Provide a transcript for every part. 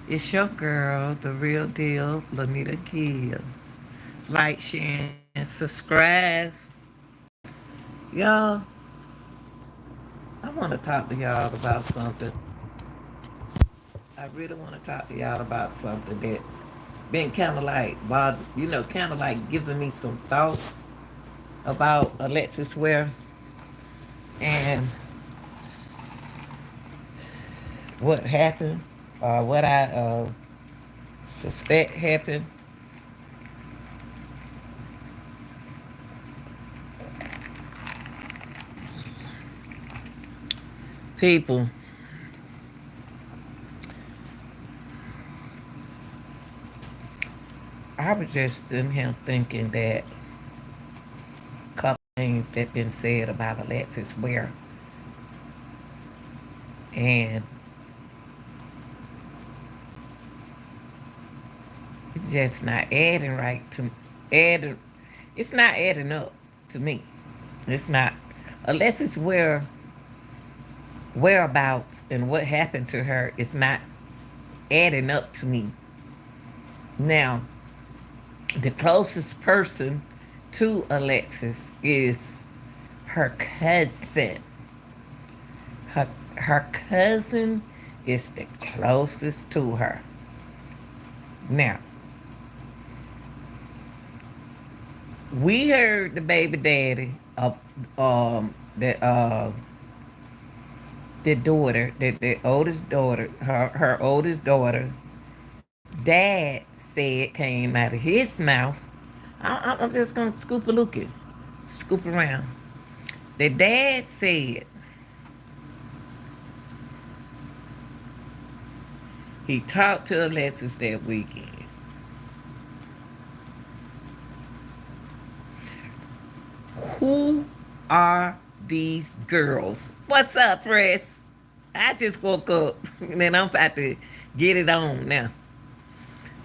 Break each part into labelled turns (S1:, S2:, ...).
S1: It's your girl, the real deal, Lanita Gill. Like, share, and subscribe. Y'all, I want to talk to y'all about something. I really want to talk to y'all about something that been kind of like, kind of like giving me some thoughts about Alexis Ware and what happened, or what I suspect happened. People, I was just in here thinking that a couple things that been said about Alexis Ware, and it's just not adding right to add. It's not adding up to me. It's not unless it's whereabouts and what happened to her. It's not adding up to me. Now, the closest person to Alexis is her cousin. Her cousin is the closest to her. Now, we heard the baby daddy of the daughter, the oldest daughter, her oldest daughter, dad said came out of his mouth. I'm just gonna scoop a looking, scoop around. The dad said he talked to Alexis that weekend. Who are these girls? What's up, Press? I just woke up and then I'm about to get it on now.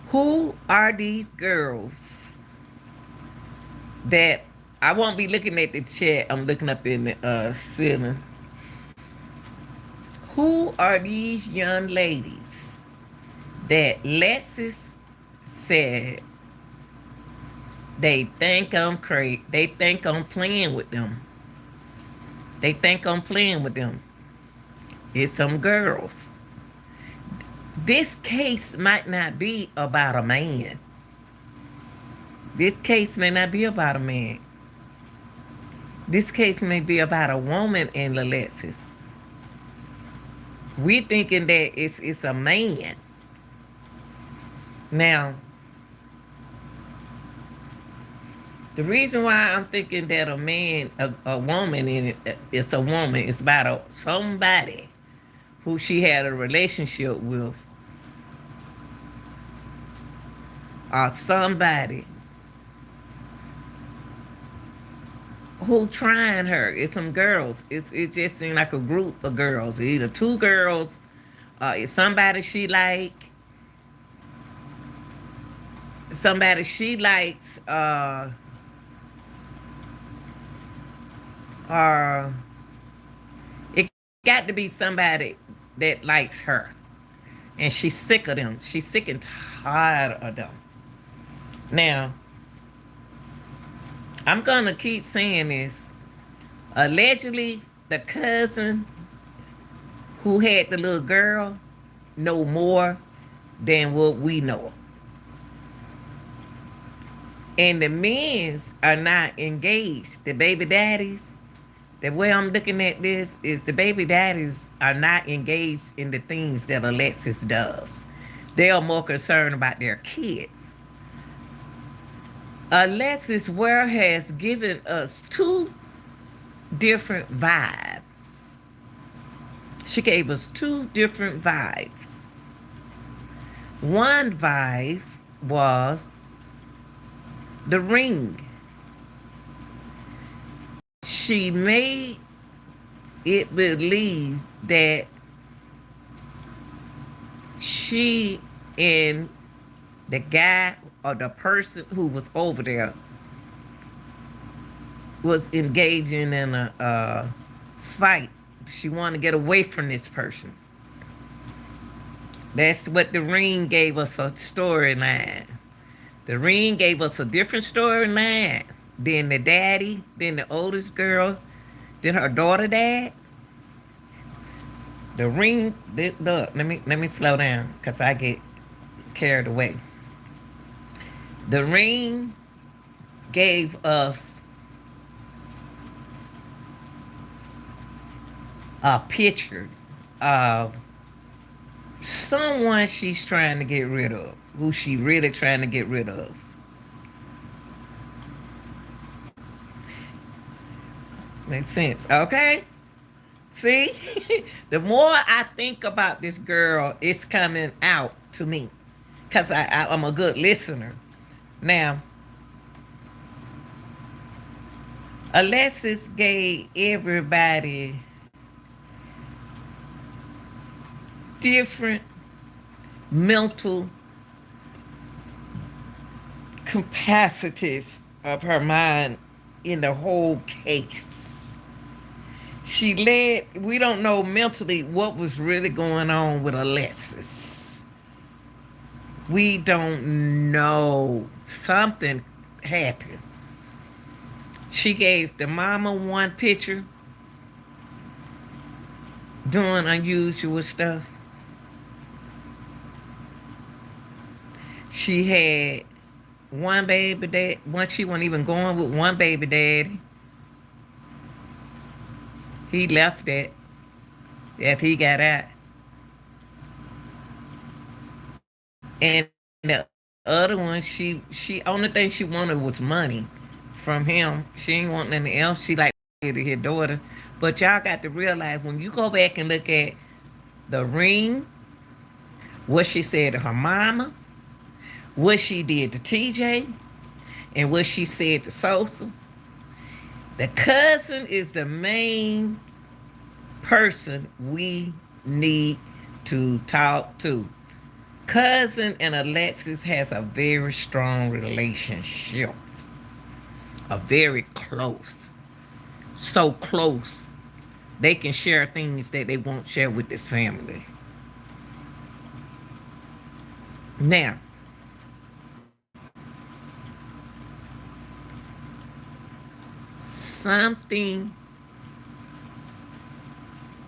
S1: Who are these girls that I won't be looking at the chat? I'm looking up in the ceiling. Who are these young ladies that Lexus said they think I'm crazy? They think I'm playing with them. They think I'm playing with them. It's some girls. This case might not be about a man. This case may not be about a man. This case may be about a woman in Alexis. We thinking that it's a man. Now, the reason why I'm thinking that a woman in it, it's a woman. It's about somebody who she had a relationship with, or somebody who trying her. It's some girls. It just seemed like a group of girls. Either two girls, it's somebody she likes, or it got to be somebody that likes her, and she's sick of them. She's sick and tired of them. Now, I'm gonna keep saying this. Allegedly, the cousin who had the little girl know more than what we know. And the men's are not engaged. The baby daddies, the way I'm looking at this is the baby daddies are not engaged in the things that Alexis does. They are more concerned about their kids. Alexis Ware has given us two different vibes. She gave us two different vibes. One vibe was the ring. She made it believe that she and the guy or the person who was over there was engaging in a fight. She wanted to get away from this person. That's what the ring gave us a storyline. The ring gave us a different storyline than the daddy, than the oldest girl, than her daughter dad. The ring, look, let me slow down because I get carried away. The ring gave us a picture of someone she's trying to get rid of, who she really trying to get rid of. Makes sense, okay? See, the more I think about this girl, it's coming out to me, cause I'm a good listener. Now, Alexis gave everybody different mental capacities of her mind in the whole case. We don't know mentally what was really going on with Alexis. We don't know. Something happened. She gave the mama one picture doing unusual stuff. She had one baby dad. Once she wasn't even going with one baby daddy. He left that after he got out. And the other one, she only thing she wanted was money from him. She ain't want nothing else. She like his daughter. But y'all got to realize when you go back and look at the ring, what she said to her mama, what she did to TJ, and what she said to Sosa, the cousin is the main person we need to talk to. Cousin and Alexis has a very strong relationship. A very close. So close. They can share things that they won't share with the family. Now, something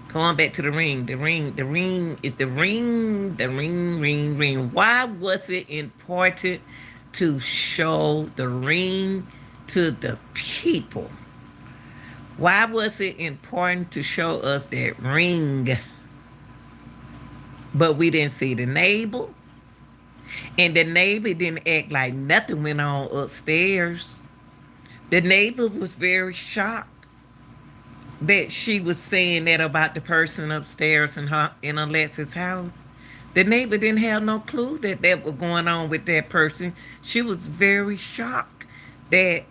S1: going back to the ring. The ring is the ring, ring. Why was it important to show the ring to the people? Why was it important to show us that ring? But we didn't see the neighbor. And the neighbor didn't act like nothing went on upstairs. The neighbor was very shocked that she was saying that about the person upstairs in Alexis' house. The neighbor didn't have no clue that that was going on with that person. She was very shocked that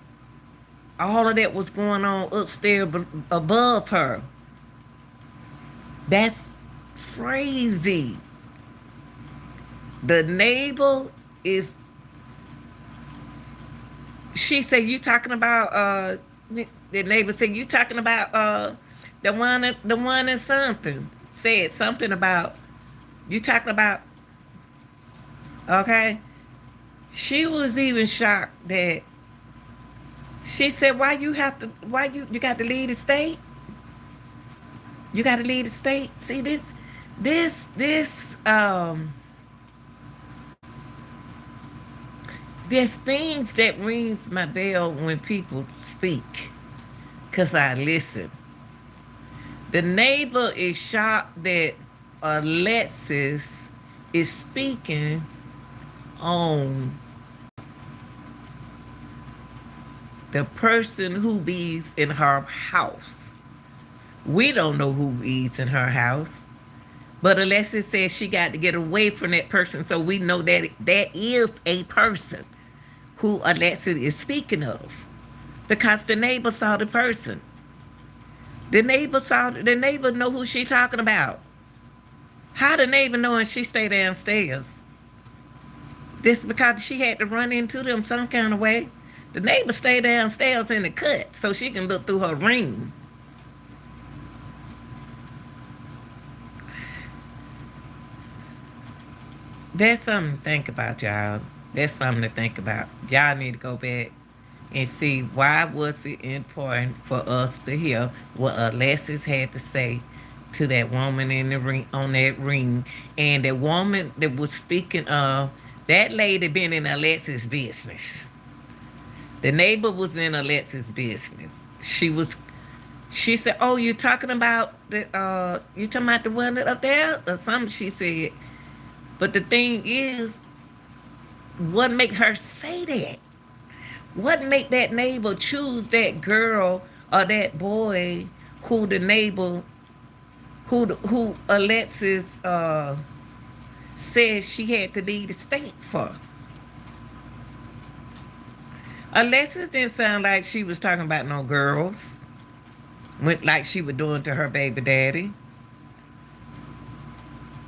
S1: all of that was going on upstairs above her. That's crazy. The neighbor is. She said, "You talking about?" The neighbor said, "You talking about the one and something." Said something about you talking about. Okay. She was even shocked that she said, "Why you have to? Why you got to leave the state? You got to leave the state." See this. There's things that rings my bell when people speak, cause I listen. The neighbor is shocked that Alexis is speaking on the person who be in her house. We don't know who be in her house. But Alexis says she got to get away from that person, so we know that that is a person who Alexis is speaking of. Because the neighbor saw the person. The neighbor know who she talking about. How the neighbor knowing she stay downstairs? This because she had to run into them some kind of way. The neighbor stay downstairs in the cut so she can look through her ring. That's something to think about, y'all. That's something to think about. Y'all need to go back and see why was it important for us to hear what Alexis had to say to that woman in the ring on that ring, and the woman that was speaking of that lady been in Alexis' business. The neighbor was in Alexis' business. She said, "Oh, you talking about the one up there or something?" She said, but the thing is, what make her say that? What make that neighbor choose that girl or that boy who the neighbor who Alexis says she had to leave the state for? Alexis didn't sound like she was talking about no girls, went like she was doing to her baby daddy.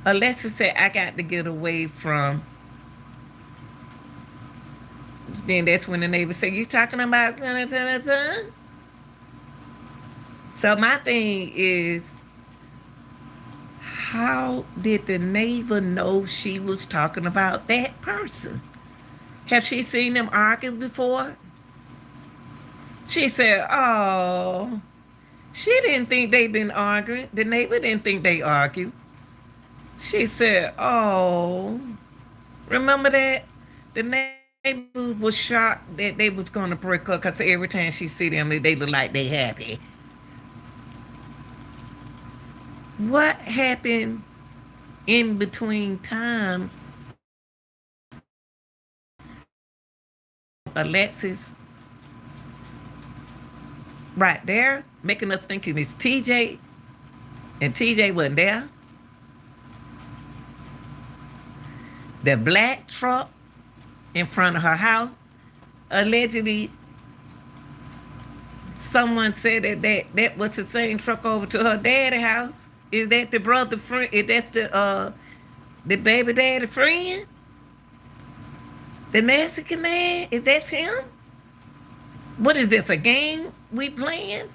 S1: Alexis said, "I got to get away from." Then that's when the neighbor said, "You talking about son, son, son?" So my thing is, how did the neighbor know she was talking about that person? Have she seen them argue before? She said, "Oh, she didn't think they'd been arguing. The neighbor didn't think they argued." She said, "Oh, remember that? The neighbor was shocked that they was going to break up because every time she see them, they look like they happy." What happened in between times Alexis right there making us thinking it's TJ and TJ wasn't there? The black truck in front of her house, allegedly someone said that was the same truck over to her daddy house. Is that the brother friend? Is that the baby daddy friend? The Mexican man? Is that him? What is this, a game we playing?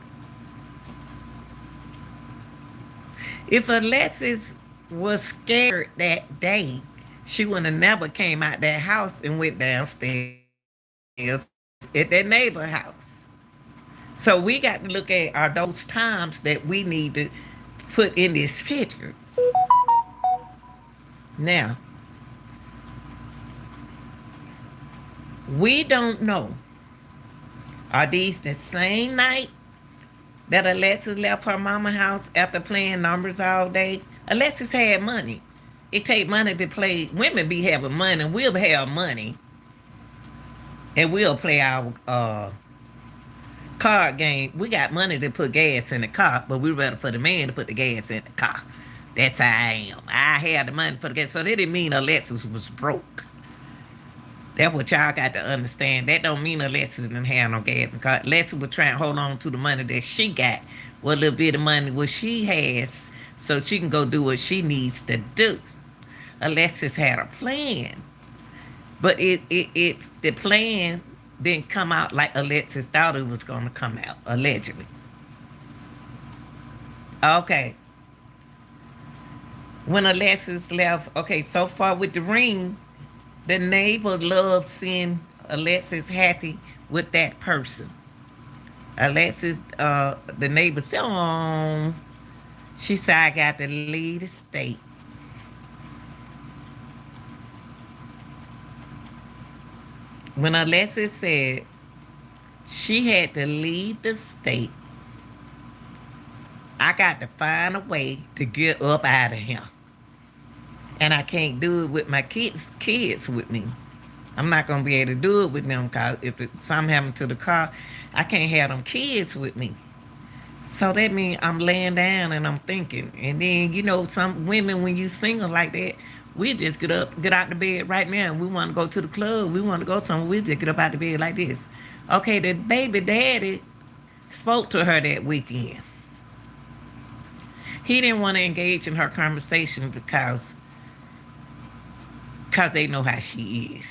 S1: If Alexis was scared that day, she would have never came out that house and went downstairs at that neighbor house. So we got to look at are those times that we need to put in this picture. Now, we don't know. Are these the same night that Alexis left her mama house after playing numbers all day? Alexis had money. It take money to play. Women be having money. We'll have money, and we'll play our card game. We got money to put gas in the car, but we rather for the man to put the gas in the car. That's how I am. I had the money for the gas, so that didn't mean Alexis was broke. That's what y'all got to understand. That don't mean Alexis didn't have no gas in the car. Alexis was trying to hold on to the money that she got, what little bit of money what she has, so she can go do what she needs to do. Alexis had a plan, but the plan didn't come out like Alexis thought it was going to come out, allegedly. Okay. When Alexis left, okay, so far with the ring, the neighbor loved seeing Alexis happy with that person. Alexis, the neighbor said, "Oh," she said, "I got to leave the state." When Alexis said she had to leave the state, I got to find a way to get up out of here. And I can't do it with my kids with me. I'm not gonna be able to do it with them because if something happened to the car, I can't have them kids with me. So that means I'm laying down and I'm thinking. And then some women, when you single like that, we just get out the bed right now. We want to go to the club. We want to go somewhere. We just get up out the bed like this. Okay, the baby daddy spoke to her that weekend. He didn't want to engage in her conversation because they know how she is.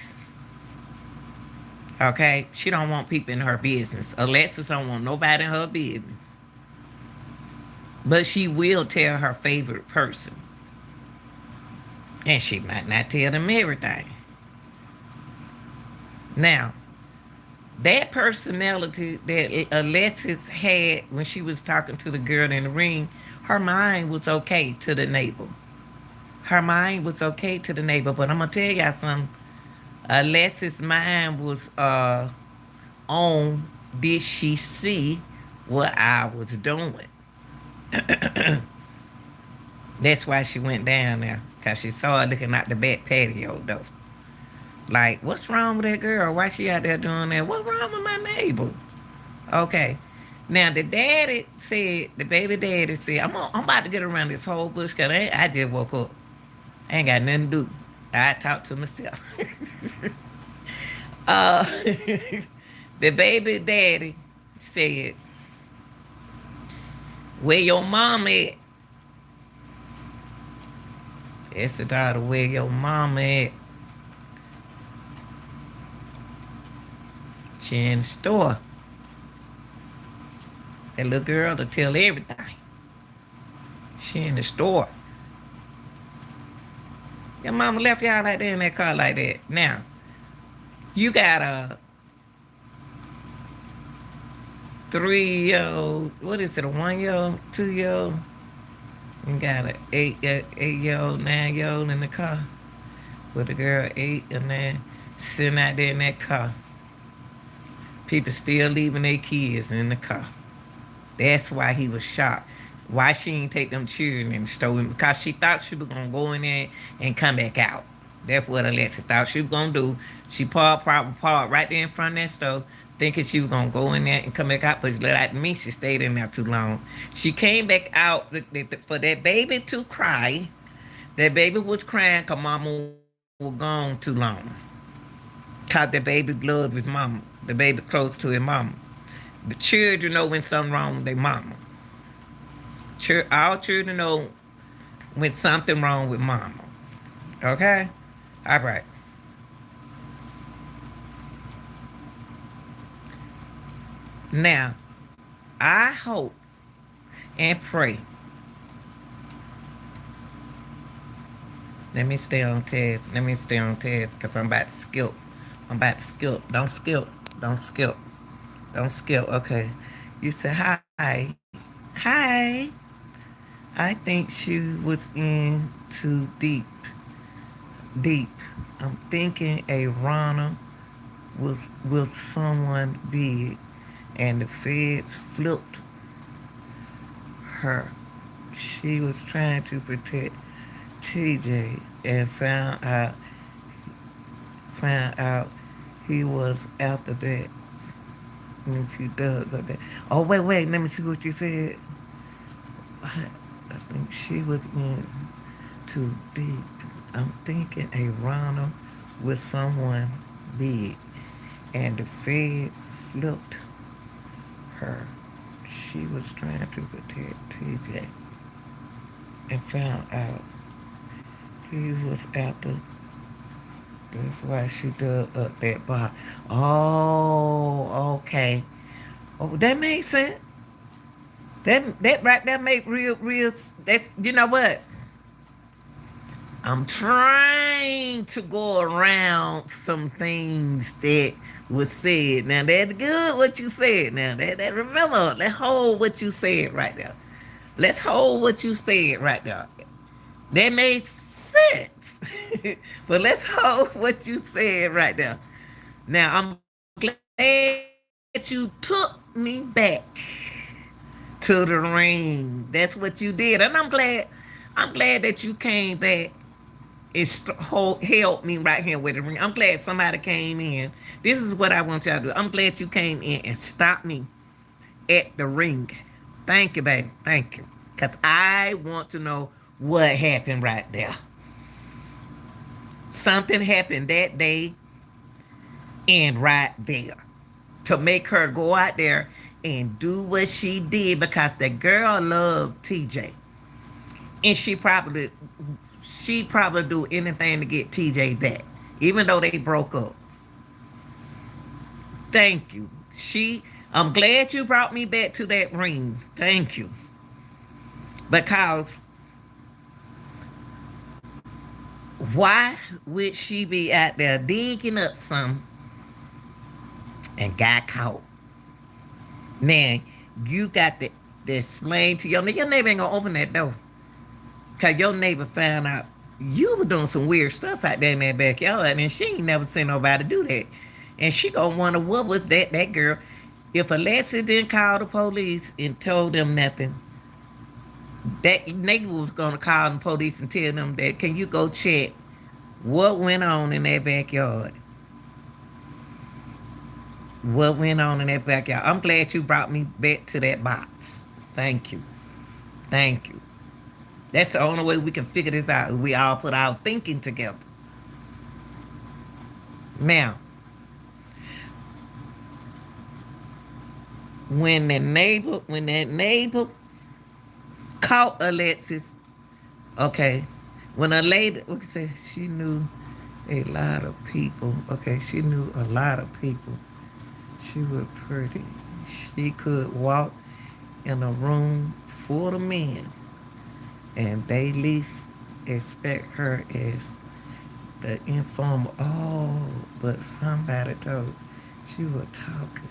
S1: Okay? She don't want people in her business. Alexis don't want nobody in her business. But she will tell her favorite person. And she might not tell them everything. Now, that personality that Alexis had when she was talking to the girl in the ring, her mind was okay to the neighbor. Her mind was okay to the neighbor, but I'm gonna tell y'all something. Alexis' mind was on, did she see what I was doing? That's why she went down there, because she saw her looking out the back patio, though. Like, what's wrong with that girl? Why she out there doing that? What's wrong with my neighbor? Okay. Now, the baby daddy said, I'm about to get around this whole bush, because I just woke up. I ain't got nothing to do. I talk to myself. uh, the baby daddy said, where your mom at? It's the daughter, where your mama at? She in the store. That little girl to tell everything. She in the store. Your mama left y'all like that in that car like that. Now, you got a 3-year old, what is it, a 1-year old, 2-year old? You got a 8-year old, 9-year old in the car with a girl 8 and 9 sitting out there in that car. People still leaving their kids in the car. That's why he was shocked. Why she ain't take them children and stole him? Because she thought she was gonna go in there and come back out. That's what Alexis thought she was gonna do. She parked right there in front of that store, thinking she was gonna go in there and come back out. But like me, she stayed in there too long. She came back out for that baby to cry. That baby was crying because mama was gone too long. Cause the baby loved his mama. The baby close to his mama. The children know when something wrong with their mama. All children know when something wrong with mama. Okay? All right. Now, I hope and pray. Let me stay on task. Let me stay on task because I'm about to skip. I'm about to skip. Don't skip. Don't skip. Don't skip. Okay. You said hi. Hi. I think she was in too deep. Deep. I'm thinking a runner was with someone big and the feds flipped her. She was trying to protect TJ and found out he was after that. Let me see Doug got that. Oh wait, let me see what you said. I think she was in too deep. I'm thinking a runner with someone big and the feds flipped her. She was trying to protect TJ and found out he was after. That's why she dug up that bar. Oh, okay. Oh, that makes sense. That right there make real. That's, you know what? I'm trying to go around some things that was said. Now that's good what you said. Now that remember, let's hold what you said right there. Let's hold what you said right there. That made sense. But let's hold what you said right there. Now I'm glad you took me back to the ring. That's what you did. And I'm glad that you came back and helped me right here with the ring. I'm glad somebody came in. This is what I want y'all to do. I'm glad you came in and stopped me at the ring. Thank you, baby. Thank you. Because I want to know what happened right there. Something happened that day and right there to make her go out there and do what she did because the girl loved TJ. And she probably do anything to get TJ back, even though they broke up. Thank you. I'm glad you brought me back to that ring. Thank you. Because Why would she be out there digging up some and got caught? Now, you got to explain to your neighbor ain't gonna open that door. Cause your neighbor found out you were doing some weird stuff out there in that backyard, and she ain't never seen nobody do that. And she gonna wonder what was that girl. If Alexis didn't call the police and told them nothing, that neighbor was gonna call the police and tell them that can you go check what went on in that backyard? What went on in that backyard? I'm glad you brought me back to that box. Thank you. Thank you. That's the only way we can figure this out. We all put our thinking together. Now, when that neighbor caught Alexis, okay, when a lady, okay, she knew a lot of people. Okay, she knew a lot of people. She was pretty. She could walk in a room full of men, and they least expect her as the informer. Oh, but somebody told she was talking.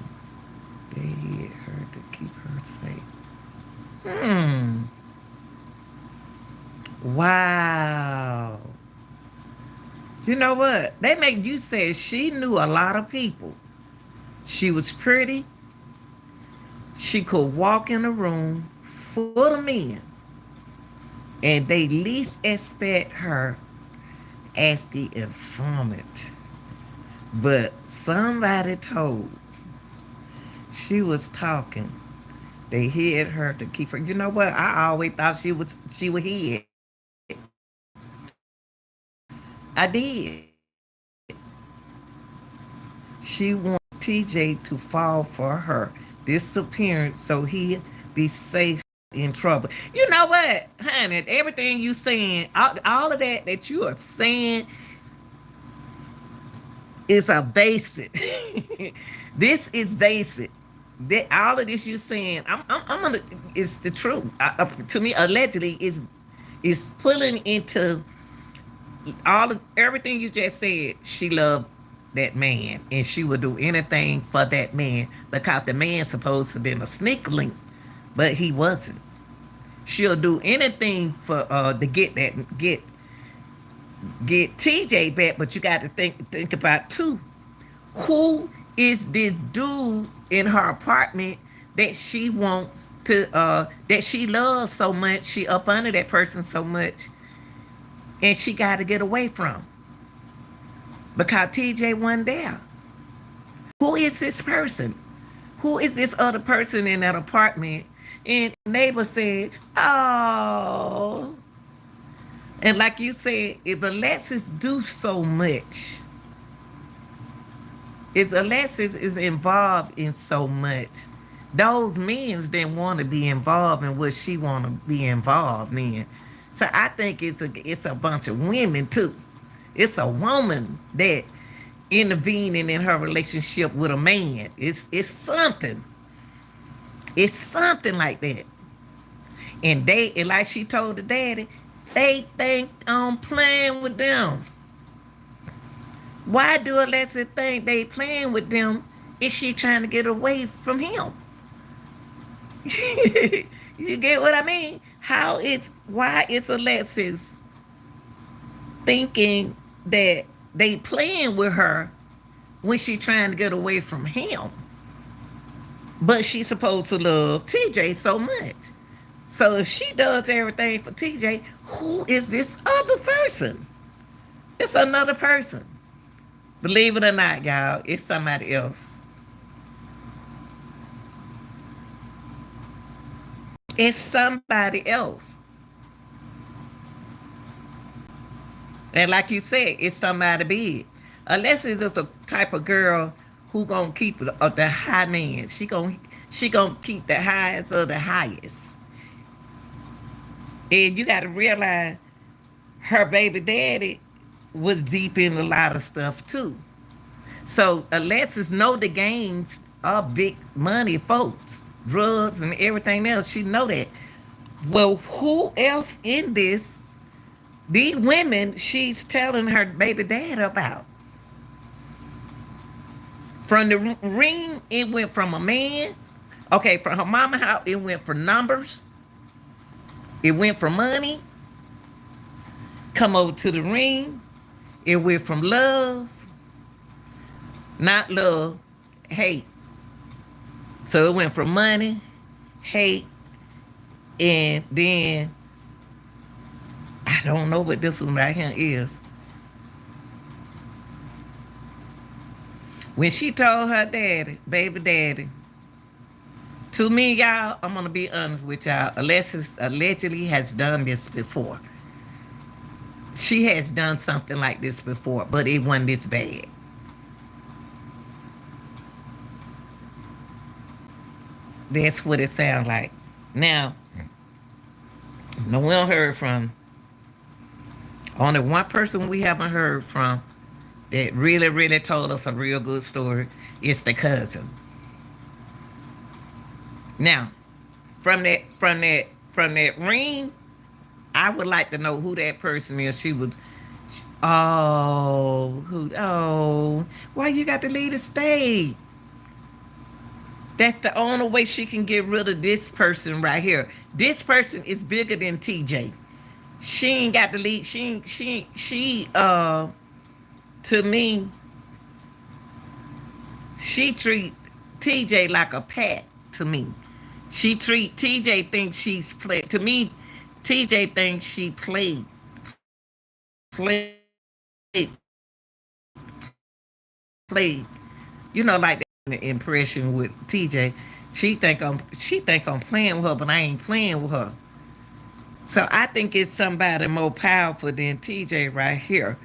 S1: They hid her to keep her safe. Hmm. Wow. You know what? They make you say she knew a lot of people. She was pretty. She could walk in a room full of men. And they least expect her as the informant. But somebody told she was talking. They hid her to keep her. You know what? I always thought she was hid. I did. She wanted TJ to fall for her disappearance so he'd be safe in trouble. You know what, honey? Everything you saying, all of that you are saying is a basic. This is basic. That all of this you saying, I'm gonna is the truth. To me, allegedly is pulling into all of everything you just said. She loved that man, and she would do anything for that man because the man supposed to been a sneak link, but he wasn't. She'll do anything for to get TJ back, but you got to think about too. Who is this dude in her apartment that she wants to that she loves so much? She up under that person so much, and she got to get away from because TJ wasn't there. Who is this person? Who is this other person in that apartment? And neighbor said, "Oh," and like you said, if Alexis do so much, if Alexis is involved in so much, those men didn't want to be involved in what she want to be involved in. So I think it's a bunch of women too. It's a woman that intervening in her relationship with a man. It's something. It's something like that. And like she told the daddy, they think I'm playing with them. Why do Alexis think they playing with them if she trying to get away from him? You get what I mean? Why is Alexis thinking that they playing with her when she trying to get away from him? But she's supposed to love TJ so much. So if she does everything for TJ, who is this other person? It's another person. Believe it or not, y'all, it's somebody else. It's somebody else. And like you said, it's somebody big. Unless it's just a type of girl who gonna keep the high man. She gonna keep the highest of the highest. And you gotta realize her baby daddy was deep in a lot of stuff too. So Alexis know the games are big money folks, drugs and everything else. She know that. Well, who else in this These women she's telling her baby dad about. From the ring, it went from a man. Okay, from her mama house, it went for numbers. It went for money. Come over to the ring. It went from love, not love, hate. So it went from money, hate, and then I don't know what this one right here is. When she told her daddy, baby daddy, to me, y'all, I'm gonna be honest with y'all. Alexis allegedly has done this before. She has done something like this before, but it wasn't this bad. That's what it sounds like. Now, no one heard from. Only one person we haven't heard from that really, really told us a real good story is the cousin. Now, from that ring, I would like to know who that person is. She was, oh, why you got to leave the state? That's the only way she can get rid of this person right here. This person is bigger than TJ. She ain't got to leave. To me, she treat TJ like a pet to me. She treat TJ thinks she's played. To me, TJ thinks she played, played. You know, like that impression with TJ. She think I'm playing with her, but I ain't playing with her. So I think it's somebody more powerful than TJ right here.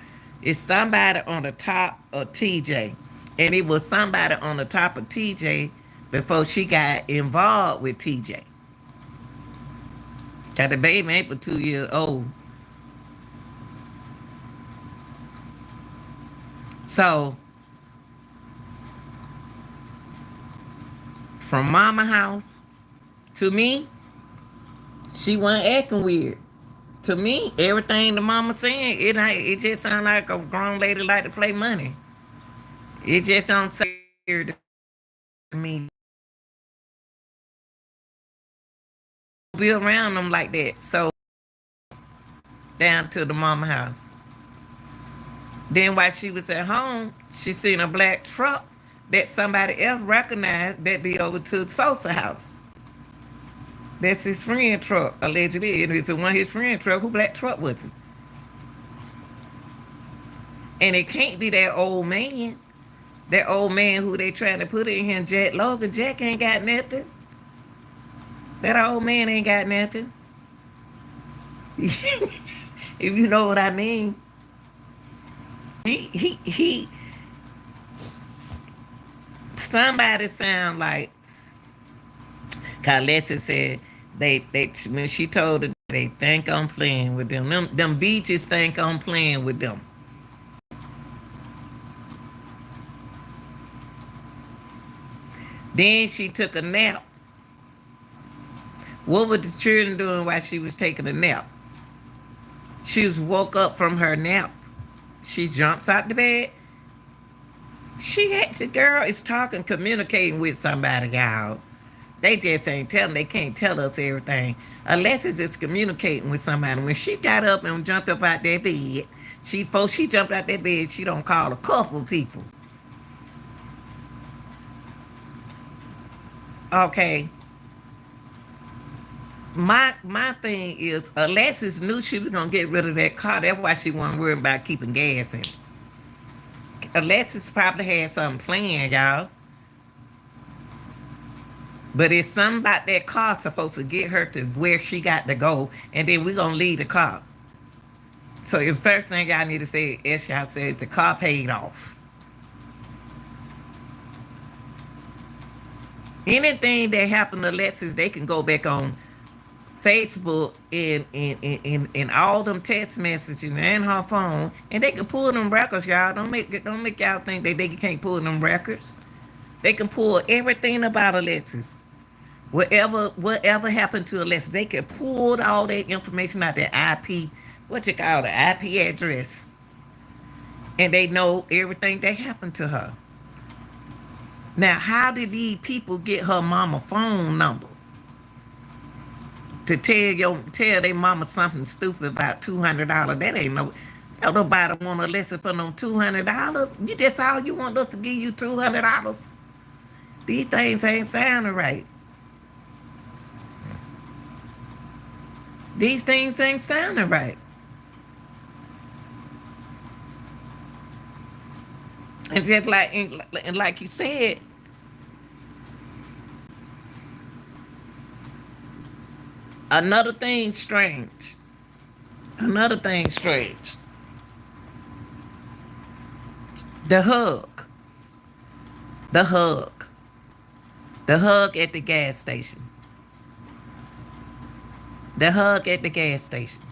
S1: It's somebody on the top of TJ. And it was somebody on the top of TJ before she got involved with TJ. Got the baby ain't but 2 years old. So from mama house to me, she wasn't acting weird. To me, everything the mama saying, it just sound like a grown lady like to play money. It just don't say weird to me. Be around them like that. So down to the mama house. Then while she was at home, she seen a black truck that somebody else recognized that be over to Sosa house. That's his friend truck, allegedly. And if it wasn't his friend truck, who black truck was it? And it can't be that old man. That old man who they trying to put in here, Jack Logan. Jack ain't got nothing. That old man ain't got nothing. If you know what I mean. He somebody sound like Alexis said they when she told her they think I'm playing with them. Them beaches think I'm playing with them. Then she took a nap. What were the children doing while she was taking a nap? She was woke up from her nap. She jumps out the bed. The girl is talking, communicating with somebody, y'all. They just ain't telling. They can't tell us everything. Alexis is communicating with somebody. When she got up and jumped up out that bed, before she jumped out that bed, she don't call a couple people. Okay. My thing is Alexis knew she was gonna get rid of that car. That's why she wasn't worried about keeping gas in it. Alexis probably had something planned, y'all. But it's something about that car supposed to get her to where she got to go, and then we gonna leave the car. So the first thing y'all need to say, as y'all said, the car paid off. Anything that happened to Alexis, they can go back on Facebook and all them text messages and her phone, and they can pull them records, y'all. Don't make y'all think that they can't pull them records. They can pull everything about Alexis. Whatever happened to Alexis, they can pull all that information out, their IP, what you call the IP address, and they know everything that happened to her. Now, how did these people get her mama phone number to tell their mama something stupid about $200? That ain't no. Don't nobody want to listen for no $200. You just all you want us to give you $200. These things ain't sounding right. These things ain't sounding right. And just like you said, another thing strange. Another thing strange. The hug. The hug. The hug at the gas station. The hug at the gas station.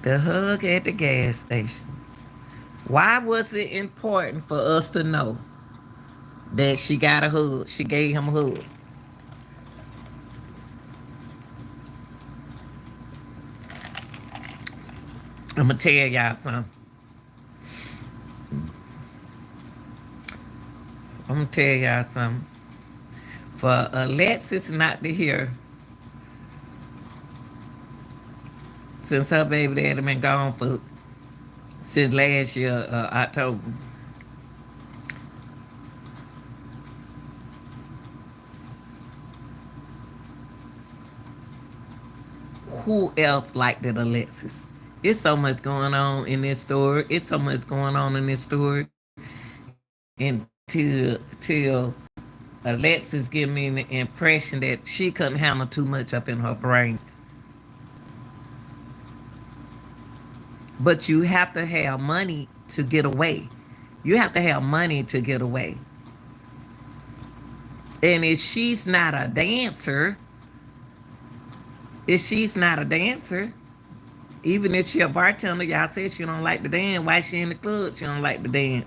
S1: The hug at the gas station. Why was it important for us to know that she got a hug? She gave him a hug. I'm going to tell y'all something. I'm going to tell y'all something. For Alexis not to hear, since her baby daddy been gone for since last year, October. Who else like that Alexis? It's so much going on in this story. It's so much going on in this story. Until Alexis give me the impression that she couldn't handle too much up in her brain. But you have to have money to get away. You have to have money to get away. And if she's not a dancer, even if she a bartender, y'all said she don't like to dance. Why she in the club? She don't like to dance.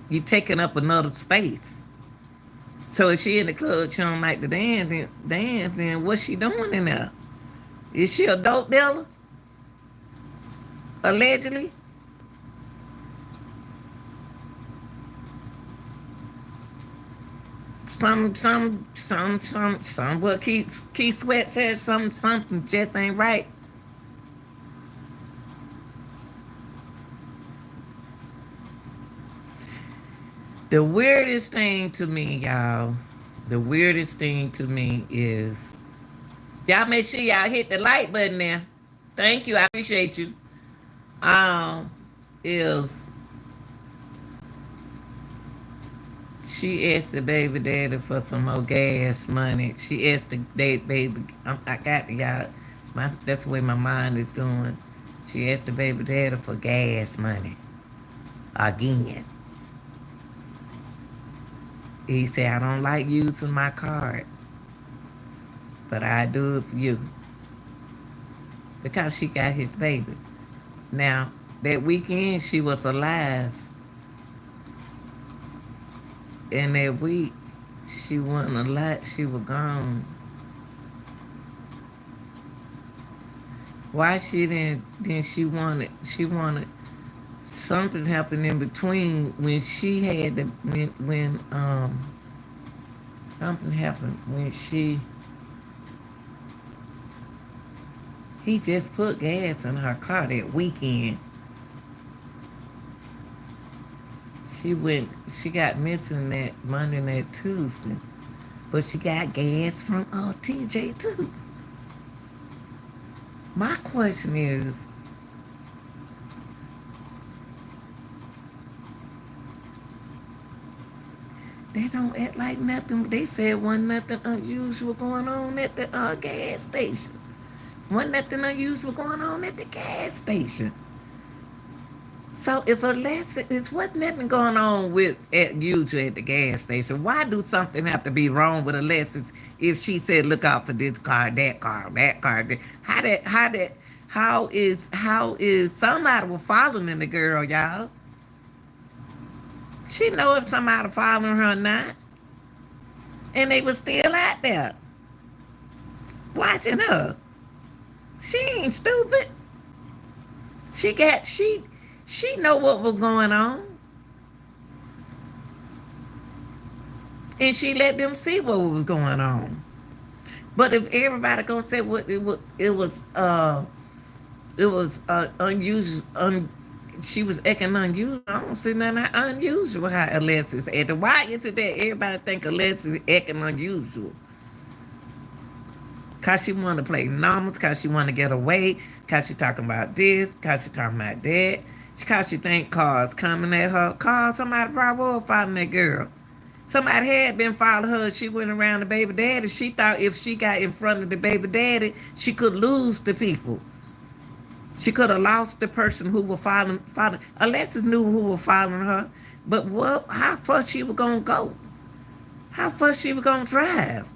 S1: You taking up another space. So if she in the club, she don't like to dance, then what's she doing in there? Is she a dope dealer? Allegedly? Some what Keith Sweat said, something just ain't right. The weirdest thing to me, y'all, the weirdest thing to me is, y'all make sure y'all hit the like button there. Thank you, I appreciate you. Is she asked the baby daddy for some more gas money. She asked the baby, I got the y'all, that's the way my mind is doing. She asked the baby daddy for gas money again. He said, I don't like using my card, but I do it for you. Because she got his baby. Now, that weekend she was alive. And that week, she wasn't alive. She was gone. Why she didn't, then she wanted something happened in between when she had the, when something happened when he just put gas in her car that weekend. She got missing that Monday and that Tuesday. But she got gas from TJ too. My question is, they don't act like nothing. They said wasn't nothing unusual going on at the gas station. Wasn't nothing unusual going on at the gas station. So if Alexis, it's what nothing going on with usually at the gas station. Why do something have to be wrong with Alexis if she said look out for this car, that car, that car? How is somebody was following the girl, y'all? She know if somebody following her or not. And they was still out there watching her. She ain't stupid. She got she know what was going on. And she let them see what was going on. But if everybody gonna say what it was unusual she was acting unusual. I don't see nothing unusual how Alexis acted. Why is it that everybody think Alexis acting unusual? Cause she wanna play numbers, cause she wanna get away, cause she talking about this, cause she talking about that. Cause she think cars coming at her. Cause somebody probably was following that girl. Somebody had been following her. She went around the baby daddy. She thought if she got in front of the baby daddy, she could lose the people. She could have lost the person who was following. Alexis knew who was following her, but what? How far she was gonna go? How far she was gonna drive?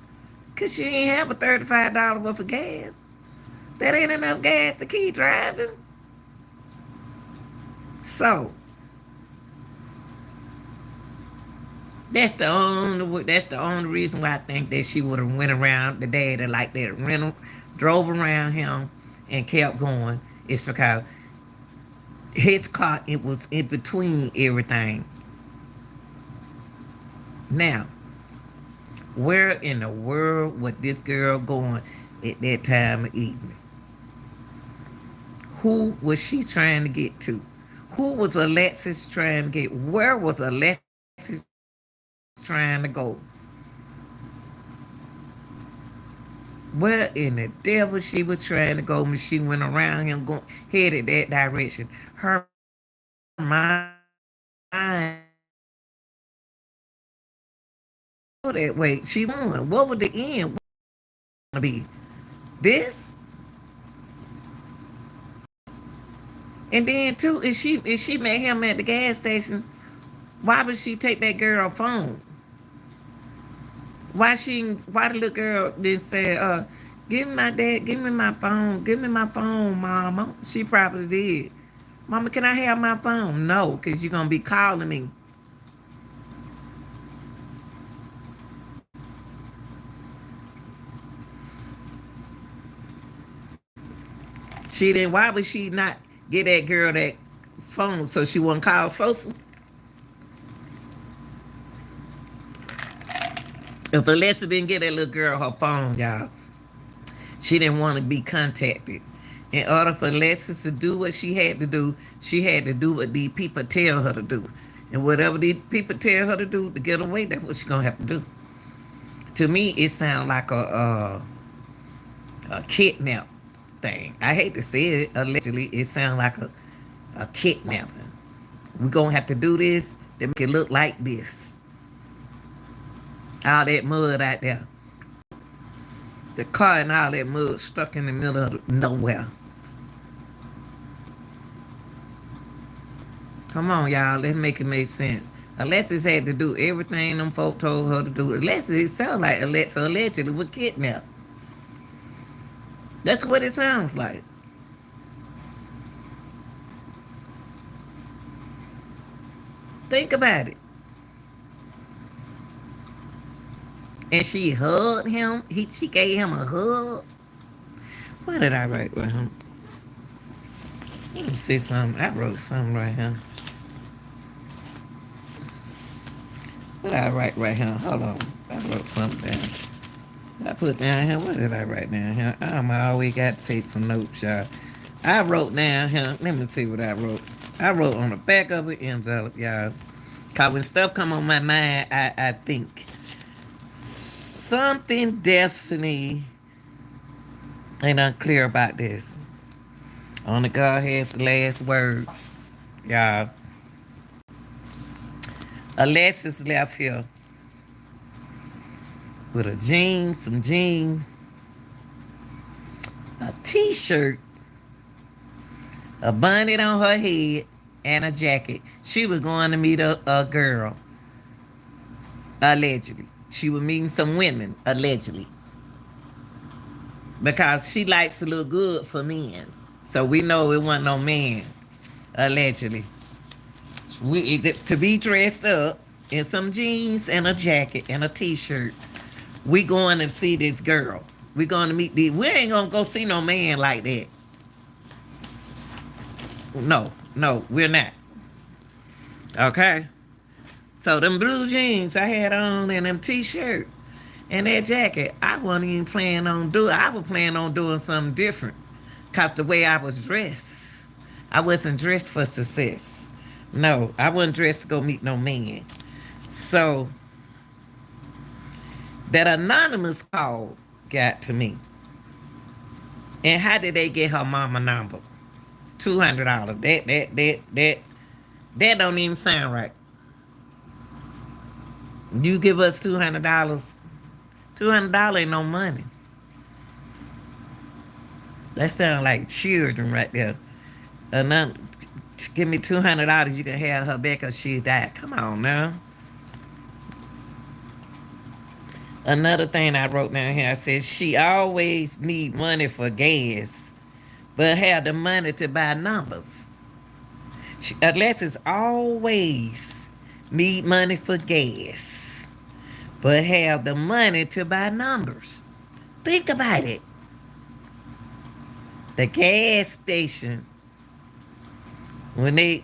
S1: Cause she ain't have a $35 worth of gas. That ain't enough gas to keep driving. So that's the only reason why I think that she would have went around the daddy like that, drove around him and kept going. It's because his car it was in between everything. Now, where in the world was this girl going at that time of evening? Who was she trying to get to? Who was Alexis trying to get? Where was Alexis trying to go? Where in the devil she was trying to go when she went around him going headed that direction? Her mind that way. She won. What would the end be? This? And then too, if she met him at the gas station, why would she take that girl phone? Why the little girl didn't say, give me my dad, give me my phone, mama. She probably did. Mama, can I have my phone? No, because you're gonna be calling me. She didn't why would she not get that girl that phone so she wouldn't call social? If Alessa didn't get that little girl her phone, y'all, she didn't want to be contacted. In order for Alexis to do what she had to do what these people tell her to do. And whatever these people tell her to do to get away, that's what she's gonna have to do. To me, it sounds like a kidnap thing. I hate to say it, allegedly, it sounds like a kidnapping. We're gonna have to do this to make it look like this. All that mud out there. The car and all that mud stuck in the middle of nowhere. Come on, y'all. Let's make it make sense. Alexis had to do everything them folk told her to do. Alexis, it sounds like Alexis allegedly was kidnapped. That's what it sounds like. Think about it. And she hugged him. She gave him a hug. What did I write right here? Let me see something. I wrote something right here. What did I write right here? Hold on. I wrote something down. I put down here. What did I write down here? I always got to take some notes, y'all. I wrote down here. Let me see what I wrote. I wrote on the back of the envelope, y'all. Cause when stuff come on my mind, I think something definitely ain't unclear about this. Only God has the last words, y'all. Alexis left here with some jeans, a t-shirt, a bonnet on her head, and a jacket. She was going to meet a girl, allegedly. She was meeting some women, allegedly. Because she likes to look good for men. So we know it wasn't no man, allegedly. To be dressed up in some jeans and a jacket and a t-shirt. We going to see this girl. We going to meet the. We ain't gonna go see no man like that. No, no, we're not. Okay. So them blue jeans I had on and them t-shirt and that jacket, I wasn't even planning on doing. I was planning on doing something different, cause the way I was dressed, I wasn't dressed for success. No, I wasn't dressed to go meet no man. So that anonymous call got to me. And how did they get her mama number? $200. That don't even sound right. You give us $200. $200 ain't no money. That sound like children right there. Another, give me $200. You can have her back or she died. Come on now. Another thing I wrote down here, I said she always need money for gas, but have the money to buy numbers. Alexis always need money for gas, but have the money to buy numbers. Think about it. The gas station, when they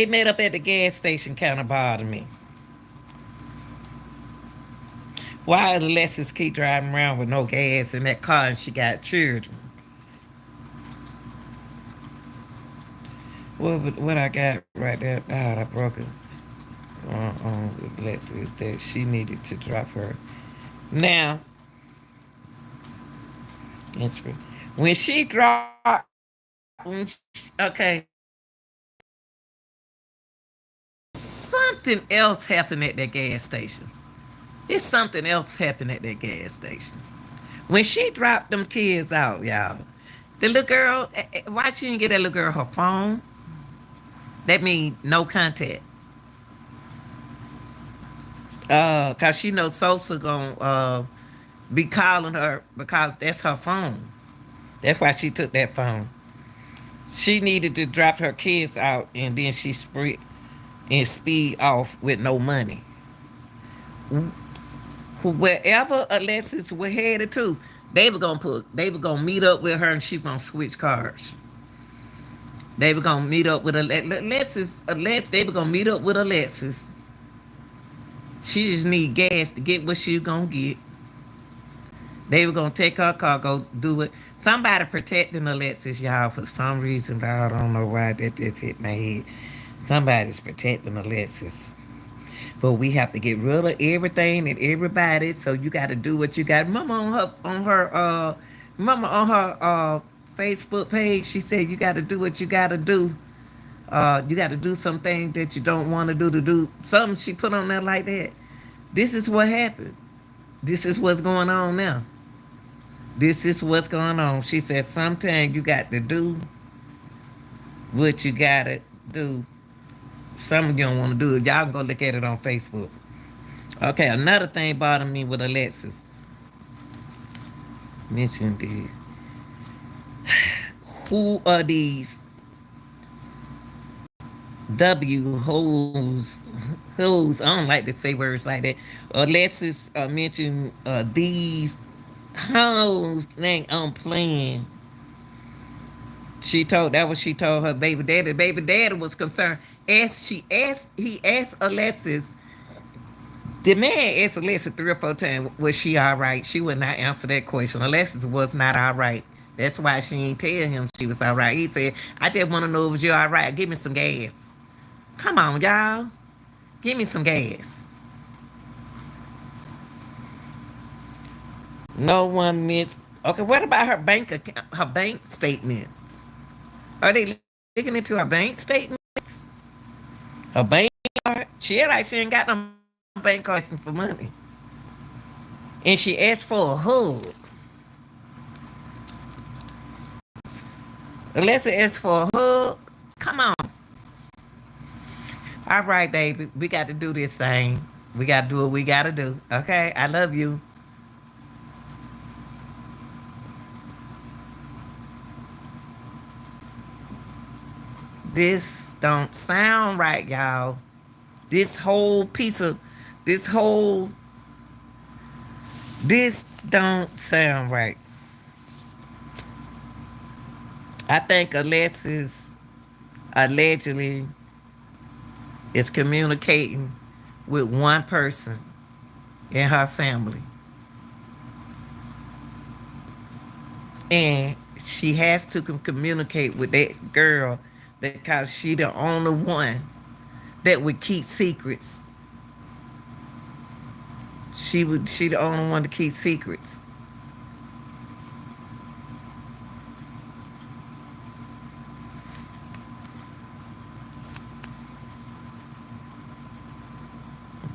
S1: met up at the gas station, kind of bothered me. Why Alexis keep driving around with no gas in that car and she got children? What I got right there, I broke it. With Alexis that she needed to drop her. Now, it's when she dropped, okay, something else happened at that gas station. It's something else happened at that gas station. When she dropped them kids out, y'all, the little girl, why she didn't get that little girl her phone? That mean no contact. Cause she knows Sosa gonna be calling her because that's her phone. That's why she took that phone. She needed to drop her kids out and then she sprint and speed off with no money. Wherever Alexis was headed to, they were gonna meet up with her and she gonna switch cars. They were gonna meet up with Alexis. They were gonna meet up with Alexis. She just need gas to get what she gonna get. They were gonna take her car, go do it. Somebody protecting Alexis, y'all, for some reason. I don't know why that just hit my head. Somebody's protecting Alexis. But we have to get rid of everything and everybody. So you got to do what you got. Mama on her Facebook page, she said you got to do what you got to do. You got to do something that you don't want to do. Something she put on there like that. This is what happened. This is what's going on now. This is what's going on. She said sometimes you got to do what you got to do. Some of you don't want to do it. Y'all go look at it on Facebook. Okay, another thing bothering me with Alexis. Mention these. Who are these W hoes? Hoes. I don't like to say words like that. Alexis mentioned these hoes think I'm playing. She told her baby daddy. Baby daddy was concerned. He asked Alexis. The man asked Alexis 3 or 4 times, was she all right? She would not answer that question. Alexis was not all right. That's why she ain't tell him she was all right. He said, I just want to know if you all right. Give me some gas. Come on, y'all. Give me some gas. No one missed. Okay, what about her bank account, her bank statements? Are they looking into her bank statements? Her bank card? She ain't got no bank card asking for money. And she asked for a hug. Unless it asks for a hug, come on. All right, baby, we got to do this thing. We got to do what we got to do. Okay, I love you. This don't sound right, y'all. This whole piece of this whole this don't sound right. I think Alexis allegedly is communicating with one person in her family. And she has to communicate with that girl because she the only one that would keep secrets. She the only one to keep secrets.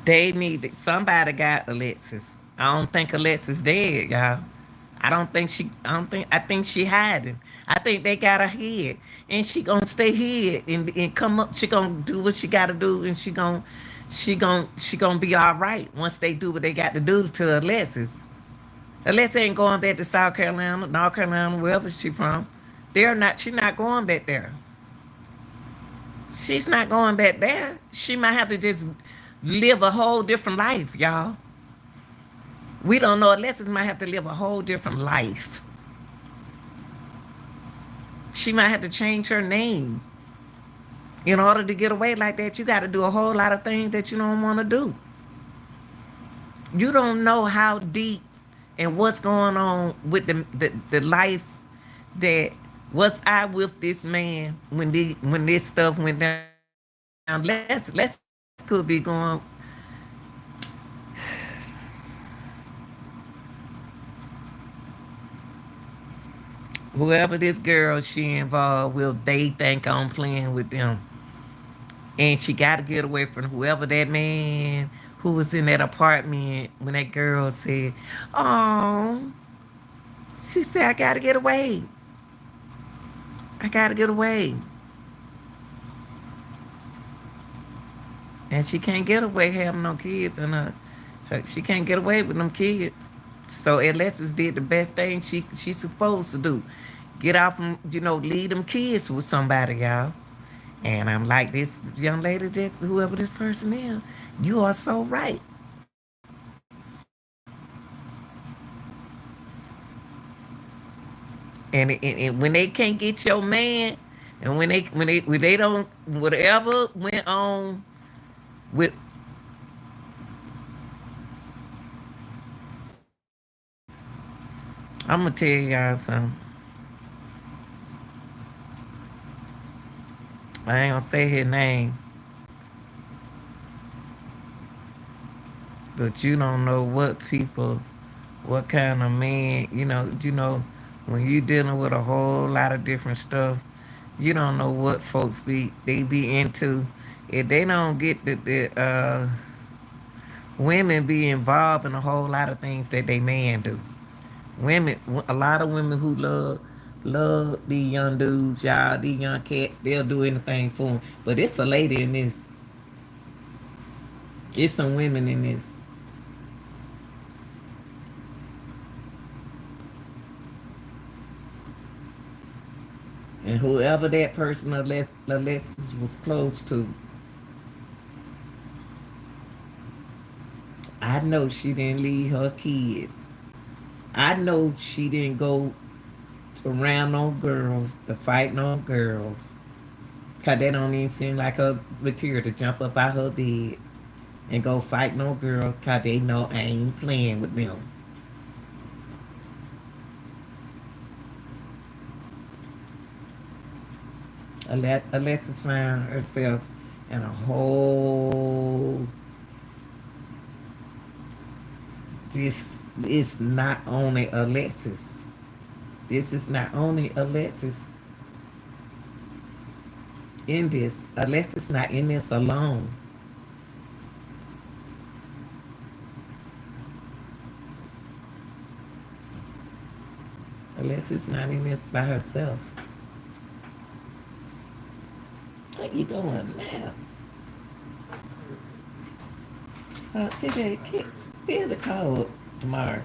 S1: They need somebody got Alexis. I don't think Alexis dead, y'all. I think she hiding. I think they got her hid. And she gonna stay hid and come up. She gonna do what she gotta do and she gonna be all right once they do what they got to do to Alexis. Alexis ain't going back to South Carolina, North Carolina, wherever she from. She's not going back there. She's not going back there. She might have to just live a whole different life, y'all. We don't know. Alexis might have to live a whole different life. She might have to change her name. In order to get away like that, you got to do a whole lot of things that you don't want to do. You don't know how deep and what's going on with the life that was I with this man when this stuff went down. Let's could be going. Whoever this girl she involved with, they think I'm playing with them. And she got to get away from whoever that man who was in that apartment when that girl said, oh, she said, I got to get away. I got to get away. And she can't get away having no kids. She can't get away with them kids. So Alexis did the best thing she's supposed to do. Get off from, leave them kids with somebody, y'all. And I'm like, this young lady, whoever this person is, you are so right. And when they can't get your man, and when they don't whatever went on with I'm gonna tell y'all something. I ain't gonna say his name, but you don't know what kind of man, when you dealing with a whole lot of different stuff, you don't know what folks they be into. If they don't get the women be involved in a whole lot of things that they man do. Women, a lot of women who love these young dudes, y'all, these young cats, they'll do anything for them. But it's a lady in this. It's some women in this. And whoever that person Alexis was close to, I know she didn't leave her kids. I know she didn't go around no girls to fight no girls. Cause that don't even seem like her material to jump up out her bed and go fight no girl cause they know I ain't playing with them. Alexis found herself in a whole. This is not only Alexis. This is not only Alexis in this. Alexis not in this alone. Alexis not in this by herself. Where you going now? Today, feel the cold tomorrow.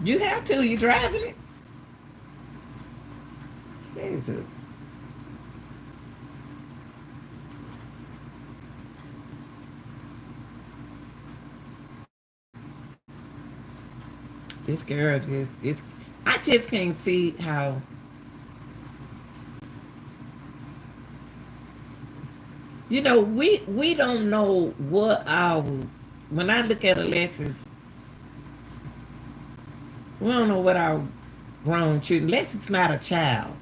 S1: You have to. You driving it. Jesus. This girl just it's I just can't see how we don't know what our when I look at Alexis, we don't know what our grown children. Alexis not a child.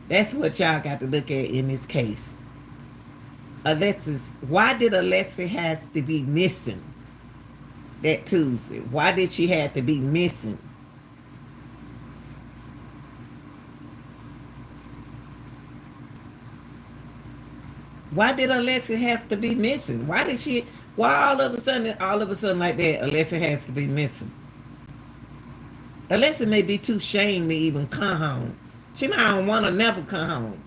S1: That's what y'all got to look at in this case. Alexis, why did Alexis has to be missing that Tuesday? Why did she have to be missing? Why did Alexis have to be missing? Why did she? Why all of a sudden like that, Alexis has to be missing? Alexis may be too ashamed to even come home. She might not want to never come home.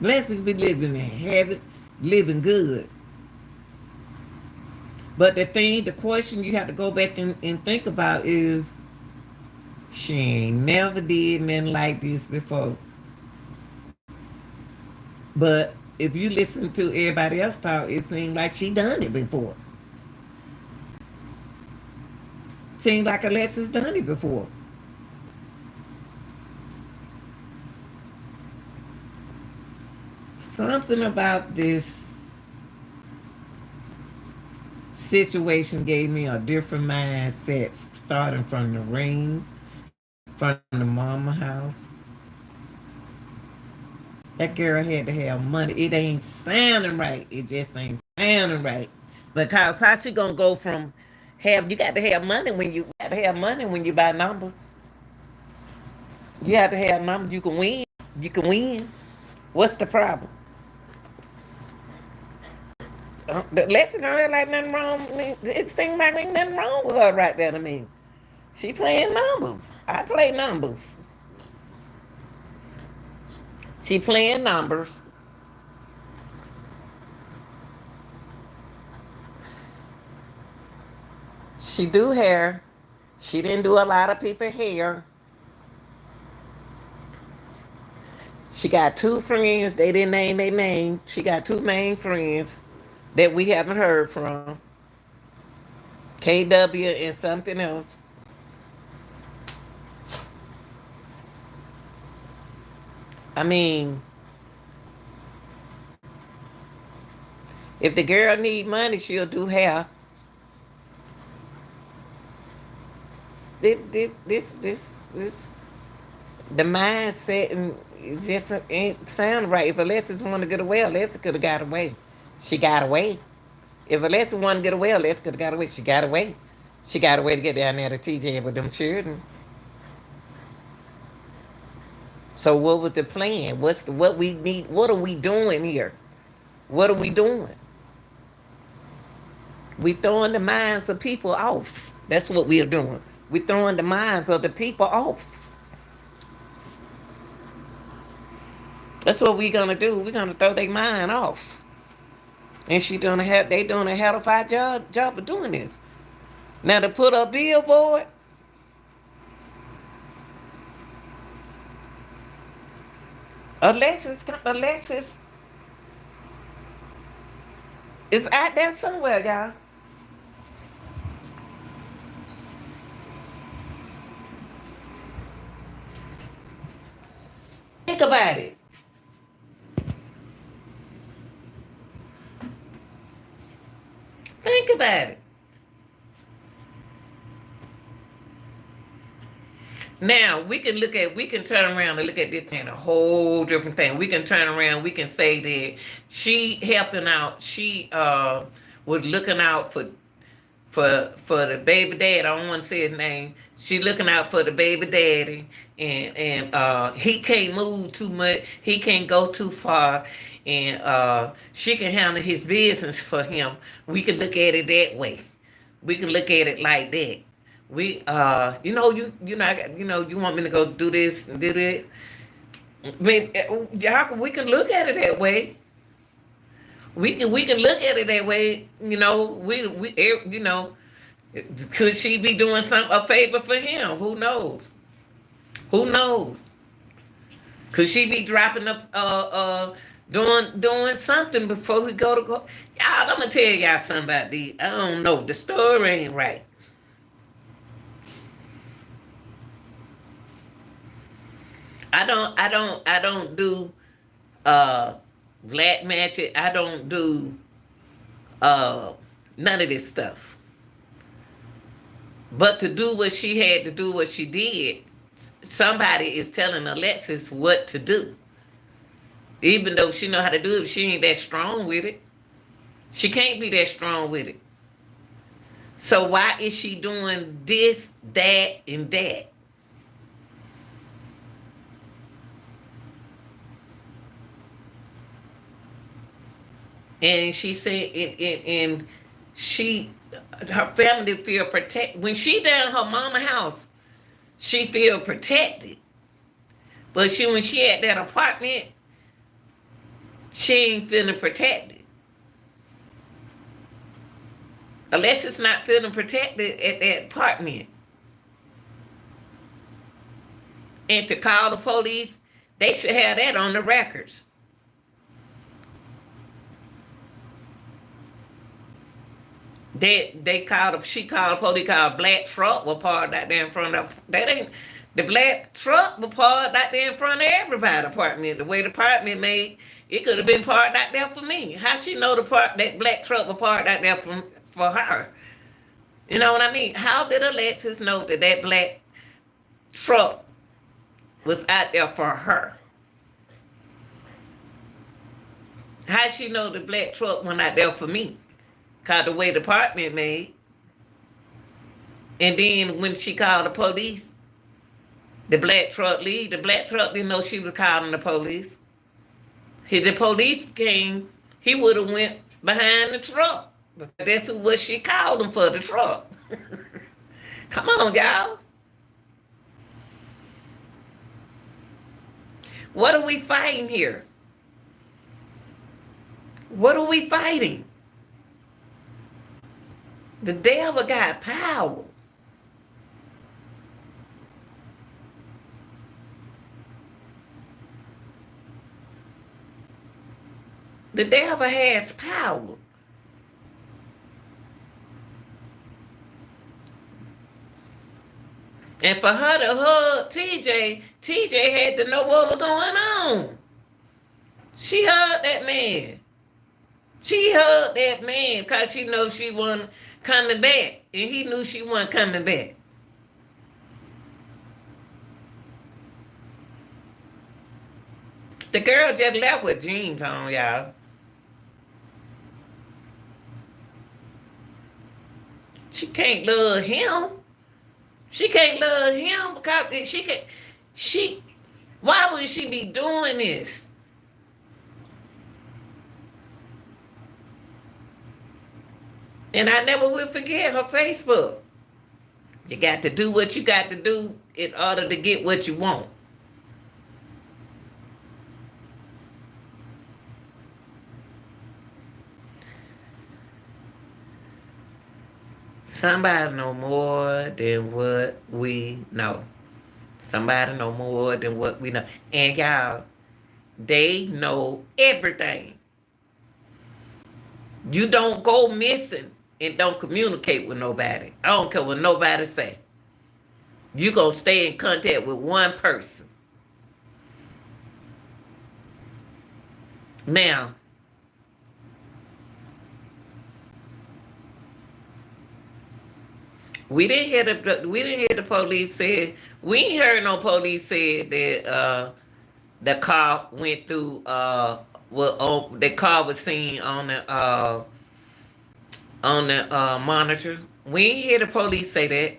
S1: Alexis be living in heaven, living good. But the question you have to go back and think about is she ain't never did nothing like this before. But if you listen to everybody else talk, it seems like she done it before. Seems like Alexis done it before. Something about this situation gave me a different mindset starting from the ring, from the mama house. That girl had to have money. It ain't sounding right. It just ain't sounding right. Because how she gonna go from have you got to have money when you got to have money when you buy numbers. You have to have numbers. You can win. You can win. What's the problem? The lesson don't have like nothing wrong. It seems like ain't nothing wrong with her right there to me. She playing numbers. I play numbers. She playing numbers. She do hair. She didn't do a lot of people hair. She got two friends. They didn't name their name. She got two main friends that we haven't heard from. KW and something else. I mean, if the girl need money, she'll do hair. This, the mindset and it just ain't sound right. If Alexis wanted to get away, Alexis could have got away. She got away. If Alexis wanted to get away, Alexis could have got away. She got away. She got away to get down there to TJ with them children. So what was the plan? What we need? What are we doing here? What are we doing? We throwing the minds of people off. That's what we are doing. We throwing the minds of the people off. That's what we gonna do. We're gonna throw their mind off. And they doing a hell of a job of doing this. Now to put a billboard, Alexis is out there somewhere, y'all. Think about it. Think about it. Now we can turn around and look at this thing a whole different thing. We can turn around, we can say that she helping out, she was looking out for the baby dad. I don't want to say his name. She looking out for the baby daddy, and he can't move too much. He can't go too far, and she can handle his business for him. We can look at it that way. We can look at it like that. We you want me to go do this and do this. I mean, we can look at it that way. We can look at it that way. Could she be doing a favor for him? Who knows? Who knows? Could she be dropping up doing something before we go to go? Y'all, I'm gonna tell y'all something about these. I don't know. The story ain't right. I don't do uh black magic. I don't do uh none of this stuff. But to do what she had to do, what she did, somebody is telling Alexis what to do. Even though she know how to do it, she ain't that strong with it. She can't be that strong with it. So why is she doing this, that, and that? And she said, and she, her family feel protected when she down her mama house. She feel protected, but she when she at that apartment, she ain't feeling protected. Alexis not feeling protected at that apartment. And to call the police, they should have that on the records. They called, she called the police, called a black truck was parked out there in front of, that ain't, the black truck was parked out there in front of everybody's apartment. The way the apartment made, it could have been parked out there for me. How she know the part that black truck was parked out there for her? You know what I mean? How did Alexis know that that black truck was out there for her? How she know the black truck went out there for me? Cause the way the apartment made. And then when she called the police, the black truck leave. The black truck didn't know she was calling the police. If the police came, he would have went behind the truck. But that's what she called him for, the truck. Come on, y'all. What are we fighting here? What are we fighting? The devil got power. The devil has power. And for her to hug TJ, TJ had to know what was going on. She hugged that man. She hugged that man because she knows she wasn't coming back. And he knew she wasn't coming back. The girl just left with jeans on, y'all. She can't love him. She can't love him because she can. She. Why would she be doing this? And I never will forget her Facebook. You got to do what you got to do in order to get what you want. Somebody know more than what we know. Somebody know more than what we know. And y'all, they know everything. You don't go missing and don't communicate with nobody. I don't care what nobody say. You gonna stay in contact with one person. Now, we didn't hear the police say, we ain't heard no police say that the car went through well, the car was seen on the monitor. We ain't hear the police say that.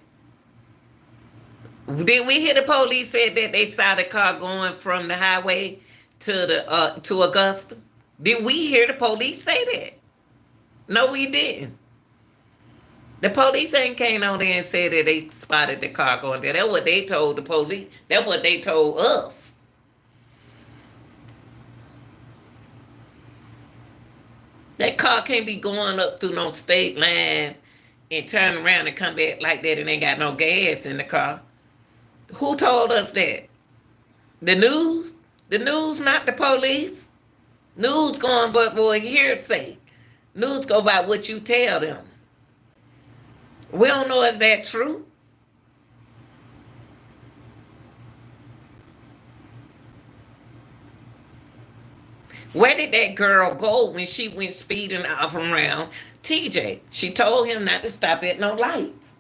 S1: Did we hear the police say that they saw the car going from the highway to the to Augusta? Did we hear the police say that? No, we didn't. The police ain't came on there and said that they spotted the car going there. That's what they told the police. That's what they told us. That car can't be going up through no state line and turn around and come back like that and ain't got no gas in the car. Who told us that? The news? The news, not the police. News going but boy hearsay. News go by what you tell them. We don't know is that true. Where did that girl go when she went speeding off around TJ? She told him not to stop at no lights.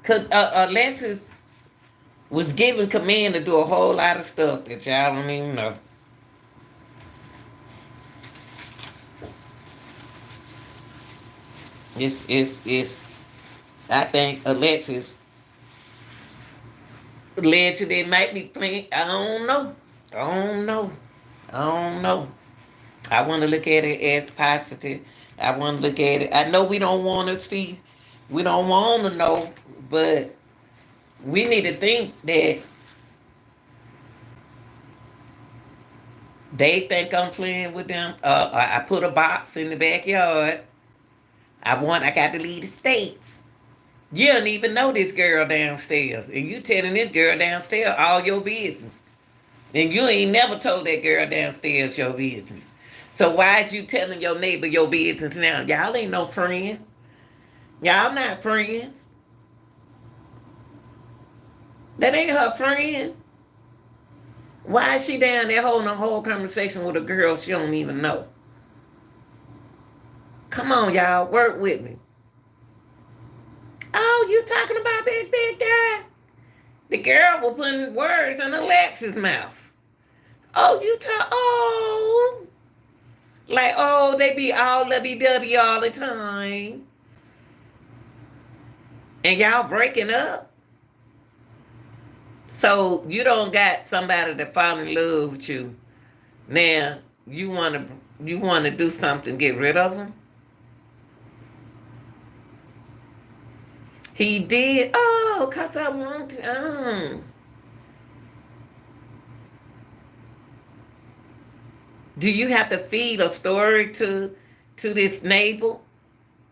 S1: Cause Alexis was given command to do a whole lot of stuff that y'all don't even know. It's I think Alexis led to they might be playing. I don't know. I don't know. I don't know. I want to look at it as positive. I want to look at it. I know we don't want to see, we don't want to know, but we need to think that they think I'm playing with them. I put a box in the backyard. I got to leave the states. You don't even know this girl downstairs, and you telling this girl downstairs all your business, and you ain't never told that girl downstairs your business. So why is you telling your neighbor your business now? Y'all ain't no friend. Y'all not friends. That ain't her friend. Why is she down there holding a whole conversation with a girl she don't even know? Come on, y'all, work with me. Oh, you talking about that guy? The girl was putting words in Alexis' mouth. Oh, you talk. Oh, like oh, they be all lovey-dovey all the time, and y'all breaking up. So you don't got somebody that fall in love with you. Now you wanna do something, get rid of him. He did. Oh, cause I want to. Do you have to feed a story to this neighbor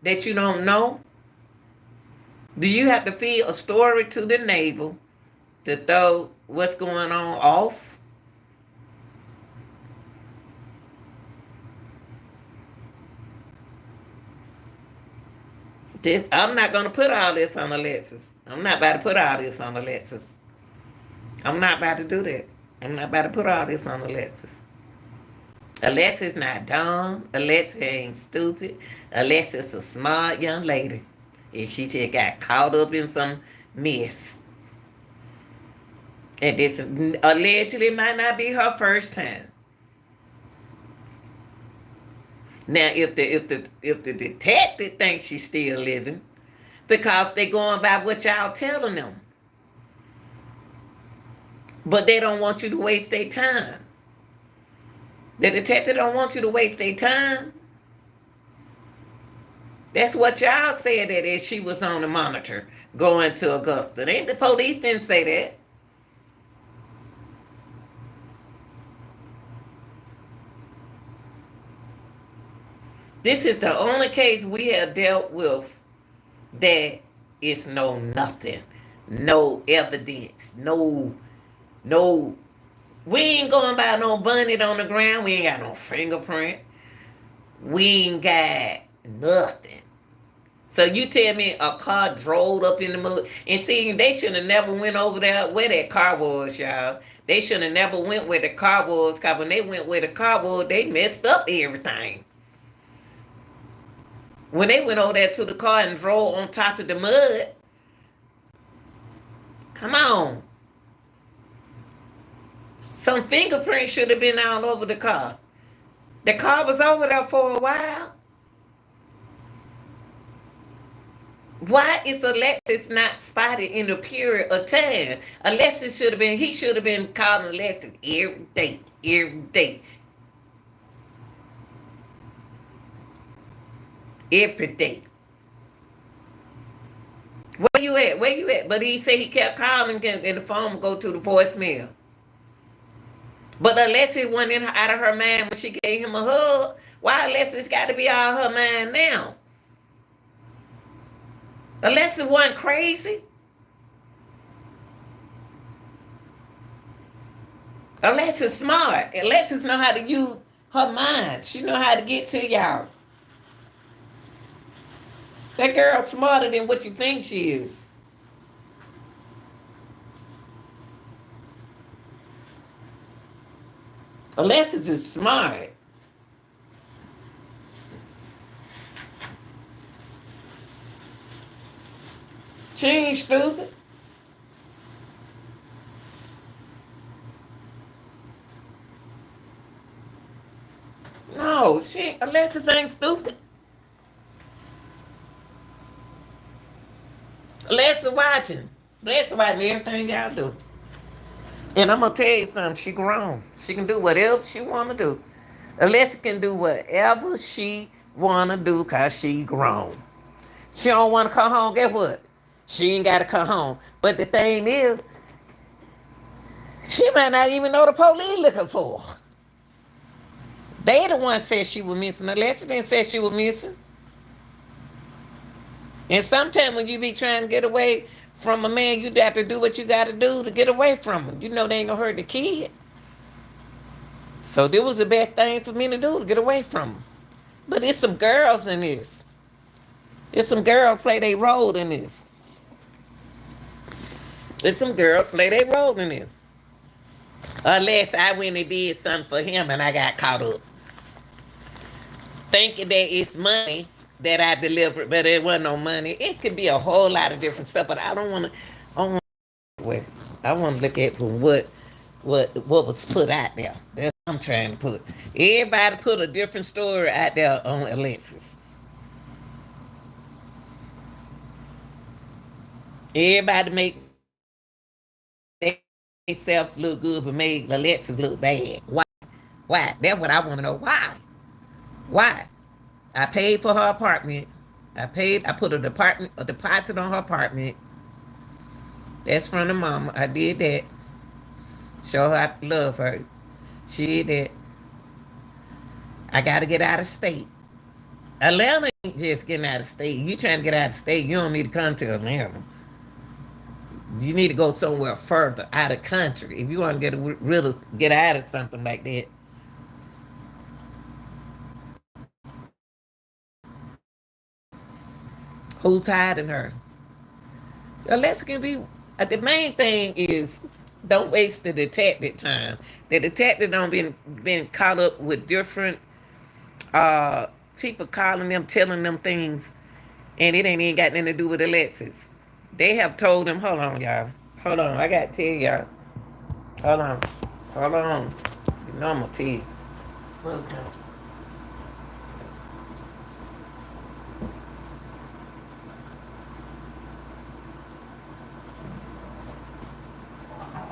S1: that you don't know? Do you have to feed a story to the neighbor to throw what's going on off? This I'm not gonna put all this on Alexis. I'm not about to put all this on Alexis. I'm not about to do that. I'm not about to put all this on Alexis. Alexis not dumb. Alexis ain't stupid. Alexis a smart young lady. And she just got caught up in some mess. And this allegedly might not be her first time. Now if the detective thinks she's still living, because they going by what y'all telling them. But they don't want you to waste their time. The detective don't want you to waste their time. That's what y'all said that if she was on the monitor going to Augusta. The police didn't say that. This is the only case we have dealt with that is no nothing, no evidence, no. We ain't going by no bunny on the ground. We ain't got no fingerprint. We ain't got nothing. So you tell me a car drove up in the mud, and see, they should have never went over there where that car was, y'all. They should have never went where the car was, cause when they went where the car was, they messed up everything. When they went over there to the car and drove on top of the mud, come on. Some fingerprints should have been all over the car. The car was over there for a while. Why is Alexis not spotted in the period of time? Alexis should have been, he should have been calling Alexis every day, every day, every day. Where you at? Where you at? But he said he kept calling and the phone would go to the voicemail. But Alexis went in out of her mind when she gave him a hug. Why Alexis got to be out of her mind now? Alexis wasn't crazy. Alexis smart. Alexis know how to use her mind. She know how to get to y'all. That girl smarter than what you think she is. Alexis is smart. She ain't stupid. No, Alexis ain't stupid. Alexis watching. Alexis watching everything y'all do. And I'm gonna tell you something. She grown. She can do whatever she wanna do. Alexis can do whatever she wanna do cause she grown. She don't wanna come home. Guess what? She ain't gotta come home. But the thing is, she might not even know the police looking for her. They the one said she was missing. Alexis didn't say she was missing. And sometimes when you be trying to get away from a man, you have to do what you got to do to get away from him. You know they ain't gonna hurt the kid. So this was the best thing for me to do to get away from him. But it's some girls in this. There's some girls play their role in this. There's some girls play their role in this. Unless I went and did something for him and I got caught up. Thinking that it's money that I delivered, but it wasn't no money. It could be a whole lot of different stuff, but I don't want to. I don't want to. I want to look at from what was put out there. That's what I'm trying to put. Everybody put a different story out there on Alexis. Everybody make themselves look good, but make Alexis look bad. Why? Why? That's what I want to know. Why? Why? I paid for her apartment. I put a deposit on her apartment. That's from the mama. I did that. Show her I love her. She did that. I gotta get out of state. Atlanta ain't just getting out of state. You trying to get out of state, you don't need to come to Atlanta. You need to go somewhere further out of country if you want to get out of something like that. Who's hiding her? Alexa can be. The main thing is don't waste the detective time. The detective don't been caught up with different uh people calling them, telling them things, and it ain't even got nothing to do with Alexis. They have told them, hold on, y'all. Hold on, I gotta tell y'all. Hold on. Hold on. You know I'm gonna tell you. Okay.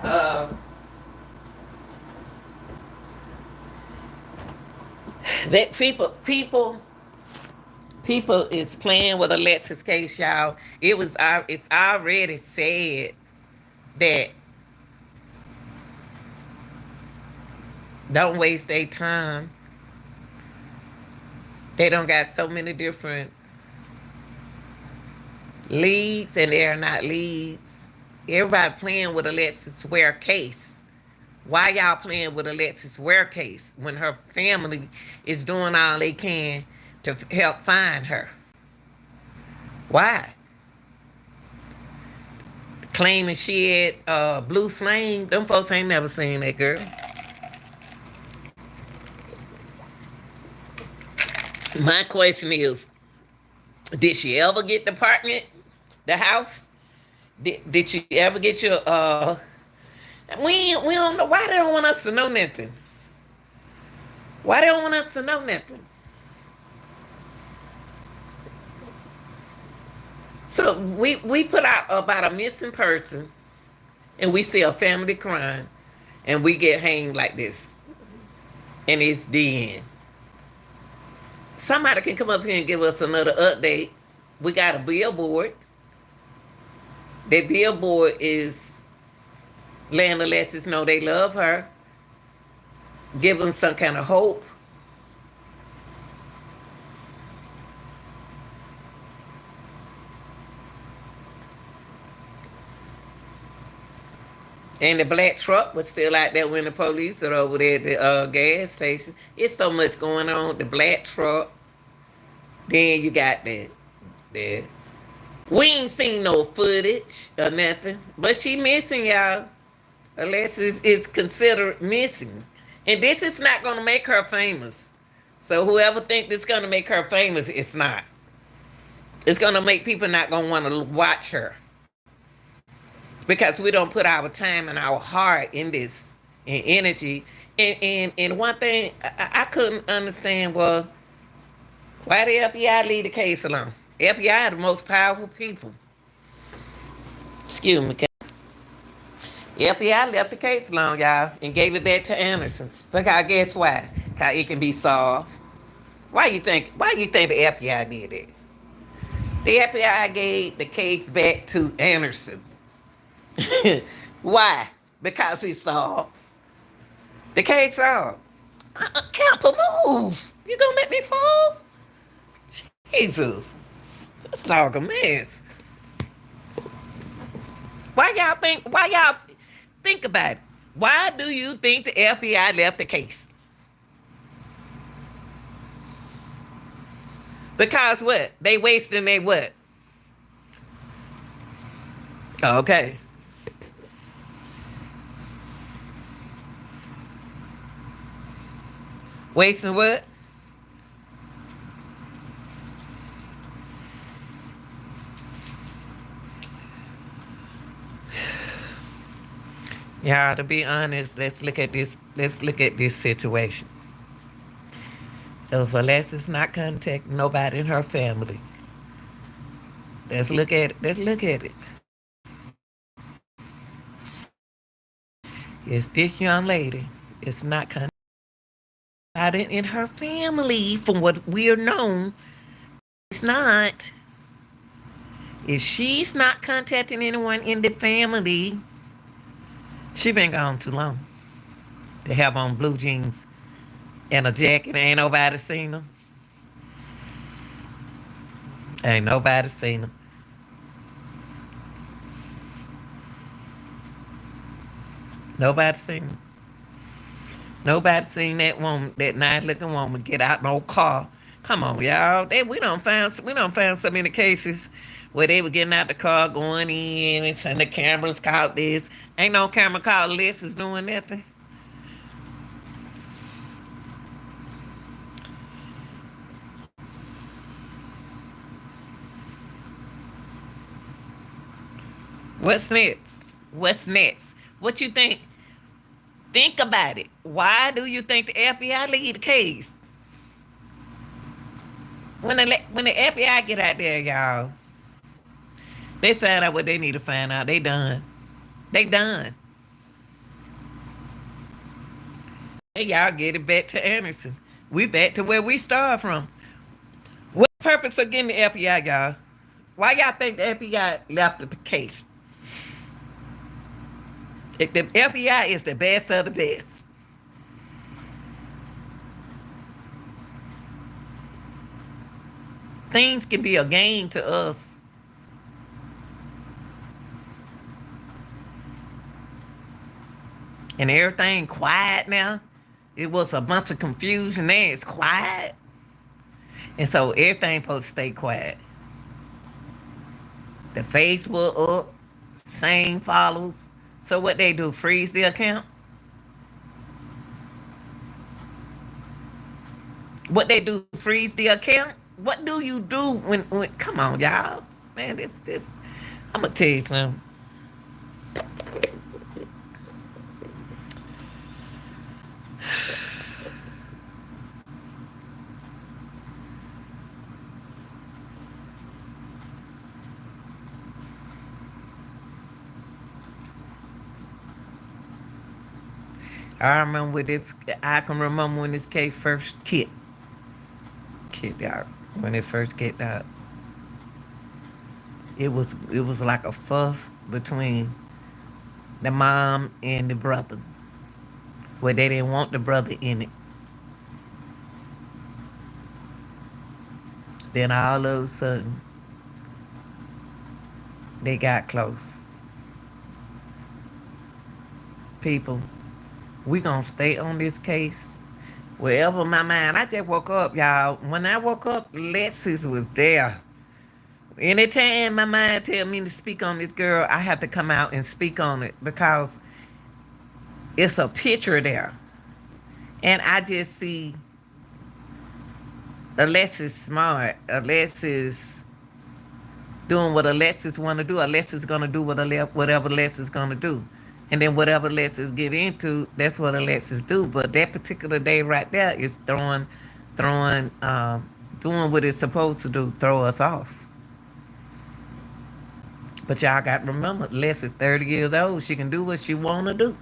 S1: Uh, that people is playing with Alexis case, y'all. It's already said that don't waste their time. They don't got so many different leads, and they're not leads. Everybody playing with Alexis Ware case. Why y'all playing with Alexis Ware case when her family is doing all they can to help find her? Why? Claiming she had blue flame. Them folks ain't never seen that girl. My question is, did she ever get the apartment, the house? Did you ever get your we don't know why they don't want us to know nothing. Why they don't want us to know nothing? So we put out about a missing person, and we see a family crying, and we get hanged like this, and it's the end. Somebody can come up here and give us another update. We got a billboard. That billboard is letting Alexis know they love her, give them some kind of hope. And the black truck was still out there when the police are over there at the gas station. It's so much going on. The black truck. Then you got there. We ain't seen no footage or nothing, but she missing, y'all. Alexis is considered missing, and this is not gonna make her famous. So whoever think this gonna make her famous, it's not. It's gonna make people not gonna want to watch her because we don't put our time and our heart in this and energy. And one thing I couldn't understand was why the FBI leave the case alone. FBI are the most powerful people. Excuse me. FBI left the case alone, y'all, and gave it back to Anderson. Because guess why? Because it can be solved. Why you think? Why you think the FBI did it? The FBI gave the case back to Anderson. Why? Because it's solved. The case solved. Camper, move. You gonna let me fall? Jesus. This dog a mess. Why y'all think about it? Why do you think the FBI left the case? Because what? They wasting their what? Okay. Wasting what? Yeah, to be honest, let's look at this. Let's look at this situation. If Alexis not contacting nobody in her family, let's look at it. Let's look at it. It's this young lady. It's not contacting in her family, from what we're known. It's not. If she's not contacting anyone in the family, she been gone too long. They have on blue jeans and a jacket. Ain't nobody seen them. Ain't nobody seen them. Nobody seen them. Nobody seen that woman, that nice looking woman, get out no car. Come on, y'all. We don't found so many cases where they were getting out the car, going in, and the cameras caught this. Ain't no camera caught Alexis doing nothing. What's next? What's next? What you think? Think about it. Why do you think the FBI lead the case? When the FBI get out there, y'all, they find out what they need to find out. They done. They done. Hey, y'all get it back to Anderson. We back to where we started from. What purpose of getting the FBI, y'all? Why y'all think the FBI left the case? If the FBI is the best of the best. Things can be a game to us. And everything quiet now. It was a bunch of confusion. Now it's quiet. And so everything supposed to stay quiet. The Facebook up, same follows. So what they do, freeze the account? What they do, freeze the account? What do you do when come on, y'all? Man, this I'm gonna tell you something. I remember with this I can remember when this case first kicked out. When it first kicked out. It was like a fuss between the mom and the brother. Where they didn't want the brother in it. Then all of a sudden they got close. People, we gonna stay on this case. Wherever my mind, I just woke up, y'all. When I woke up, Alexis was there. Anytime my mind tell me to speak on this girl, I have to come out and speak on it because it's a picture there. And I just see Alexis smart. Alexis doing what Alexis want to do. Alexis gonna do whatever Alexis gonna do, and then whatever Alexis get into, that's what Alexis do. But that particular day right there is throwing, doing what it's supposed to do, throw us off. But y'all got to remember, Alexis 30 years old. She can do what she wanna do.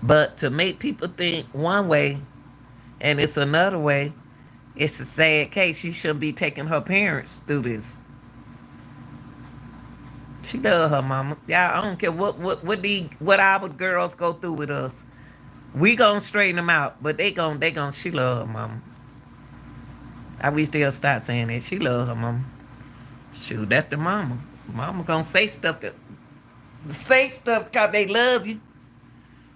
S1: But to make people think one way and it's another way, it's a sad case. She shouldn't be taking her parents through this. She love her mama. Y'all, I don't care what our girls go through with us. We gonna straighten them out, but they gonna. She love her mama. I wish they'll start saying that. She love her mama. Shoot, that's the mama. Mama gonna say stuff cause they love you.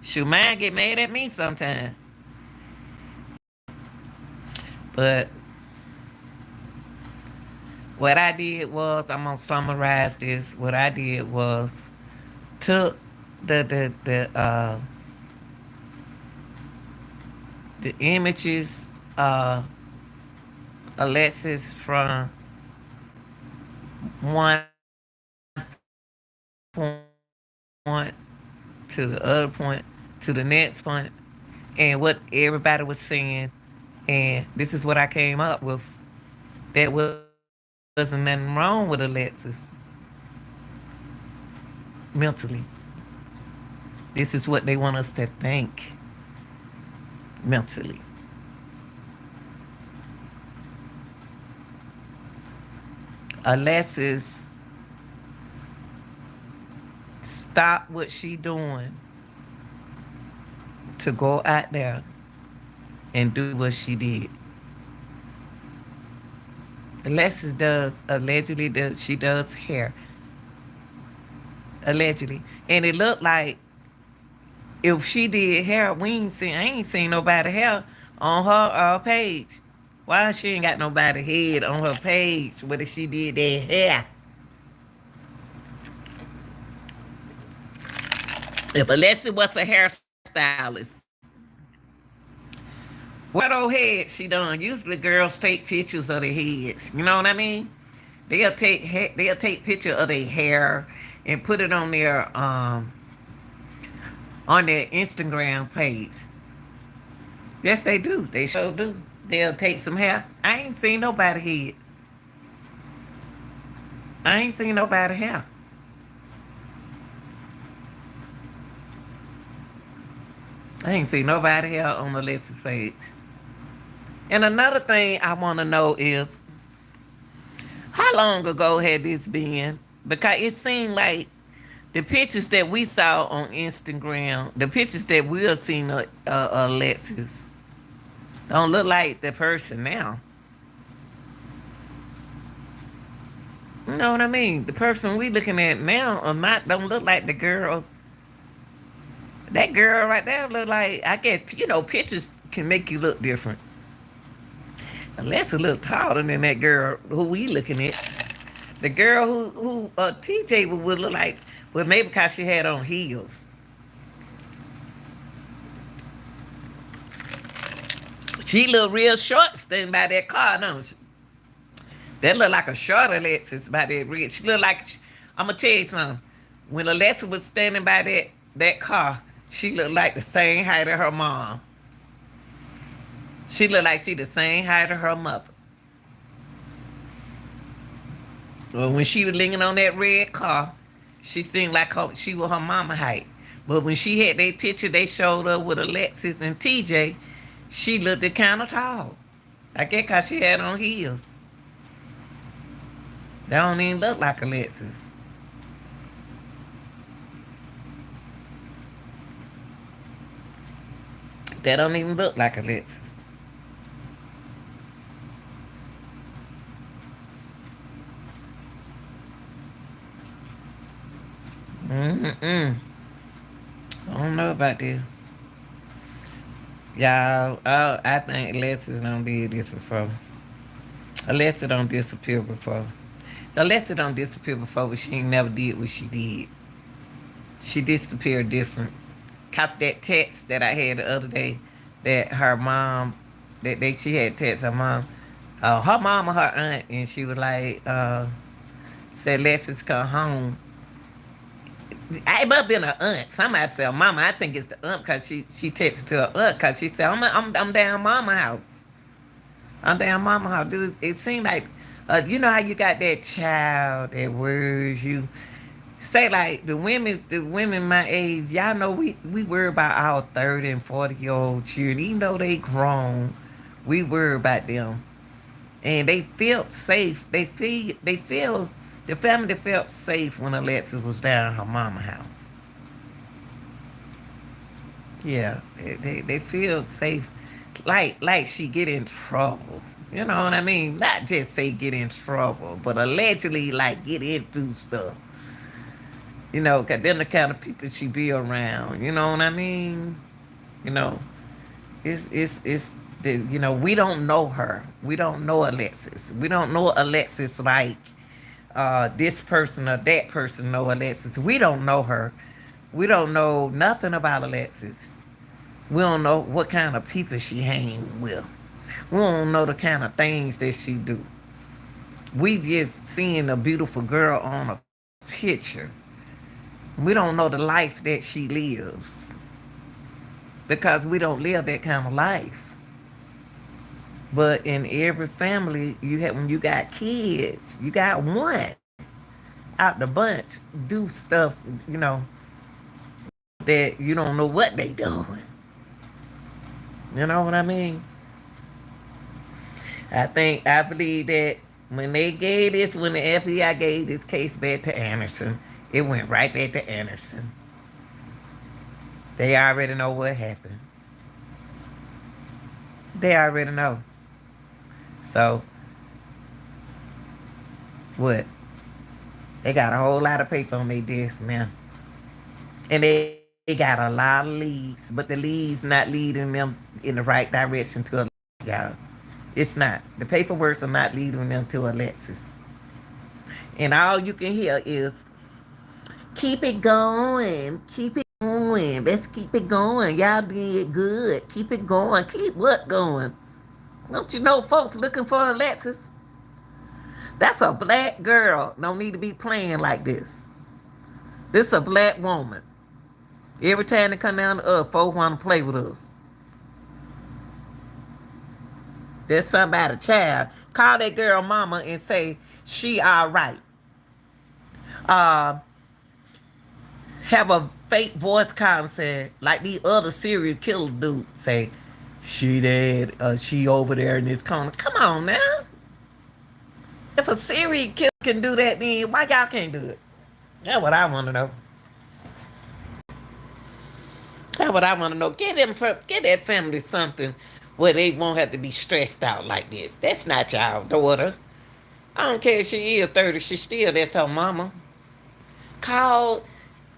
S1: Shoot, mine get mad at me sometimes. But what I did was, I'm gonna summarize this. What I did was took the the images Alexis from one point to the other point to the next point, and what everybody was saying, and this is what I came up with. That wasn't nothing wrong with Alexis mentally. This is what they want us to think mentally. Alexis, stop what she doing to go out there and do what she did. Alexis does allegedly does she does hair. Allegedly. And it looked like if she did hair, I ain't seen nobody hair on her page. Why she ain't got nobody head on her page whether she did that hair? If Alexis was a hairstylist, what old head she done? Usually girls take pictures of their heads. You know what I mean? They'll take picture of their hair and put it on their Instagram page. Yes, they do. They sure do. They'll take some hair. I ain't seen nobody head. I ain't seen nobody hair. I ain't seen nobody hair on Alexis' page. And another thing I want to know is how long ago had this been? Because it seemed like the pictures that we saw on Instagram, the pictures that we have seen of Alexis, don't look like the person now. You know what I mean? The person we looking at now or not don't look like the girl. That girl right there look like, I get, pictures can make you look different. Alexis a little taller than that girl who we looking at. The girl who TJ would look like, well, maybe because she had on heels. She look real short standing by that car, don't she? That look like a short Alexis by that red. She look like, I'm going to tell you something. When Alexis was standing by that car, she looked like the same height of her mom. She looked like she the same height of her mother. Well, when she was leaning on that red car, she seemed like she was her mama height. But when she had that picture they showed her with Alexis and TJ, she looked kind of tall. I guess because she had on heels. That don't even look like Alexis. That don't even look like Alexis. Mm-mm. I don't know about this. Y'all, I think Alexis don't did this before. Alexis don't disappear before. Alexis don't disappear before, but she ain't never did what she did. She disappeared different. Cause that text that I had the other day, that her mom, she had text her mom or her aunt, and she was like, said Alexis come home. I must have been her aunt. Somebody said, "Mama, I think it's the aunt," because she texted to her aunt because she said, I'm down mama house. I'm down mama house. Dude, it seemed like, you know how you got that child that worries you. Say like the women my age, y'all know we worry about our 30 and 40-year-old children, even though they grown, we worry about them, and they felt safe. They feel the family felt safe when Alexis was down at her mama house. Yeah, they feel safe, like she get in trouble. You know what I mean? Not just say get in trouble, but allegedly like get into stuff. You know, 'cause them the kind of people she be around. You know what I mean? You know, it's you know, we don't know her. We don't know Alexis. We don't know Alexis like this person or that person know Alexis. We don't know her. We don't know nothing about Alexis. We don't know what kind of people she hang with. We don't know the kind of things that she do. We just seeing a beautiful girl on a picture. We don't know the life that she lives because we don't live that kind of life. But in every family, you have when you got kids, you got one out the bunch do stuff, you know, that you don't know what they doing. You know what I mean? I believe that when the FBI gave this case back to Anderson, it went right back to Anderson. They already know what happened. They already know. So what? They got a whole lot of paper on their desk now. And they got a lot of leads, but the leads not leading them in the right direction to Alexis, y'all. It's not. The paperworks are not leading them to Alexis. And all you can hear is, keep it going. Keep it going. Let's keep it going. Y'all did good. Keep it going. Keep what going? Don't you know folks looking for Alexis? That's a black girl. Don't need to be playing like this. This a black woman. Every time they come down to us, folks want to play with us. There's somebody, child. Call that girl mama and say she all right. Uh, have a fake voice call and say, like the other serial killer dude, say, she dead, she over there in this corner. Come on now. If a serial killer can do that, then why y'all can't do it? That's what I want to know. That's what I want to know. Get that family something where they won't have to be stressed out like this. That's not y'all daughter. I don't care if she is 30, she still that's her mama. Call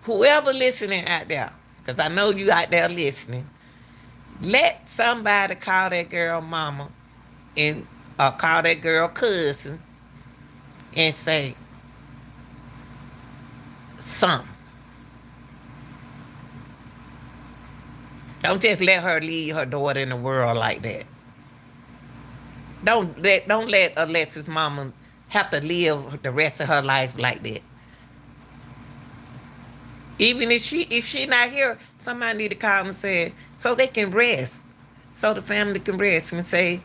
S1: whoever listening out there, because I know you out there listening. Let somebody call that girl mama and call that girl cousin and say something. Don't just let her leave her daughter in the world like that. Don't let Alexis mama have to live the rest of her life like that. Even if she not here, somebody need to call and say so they can rest, so the family can rest and say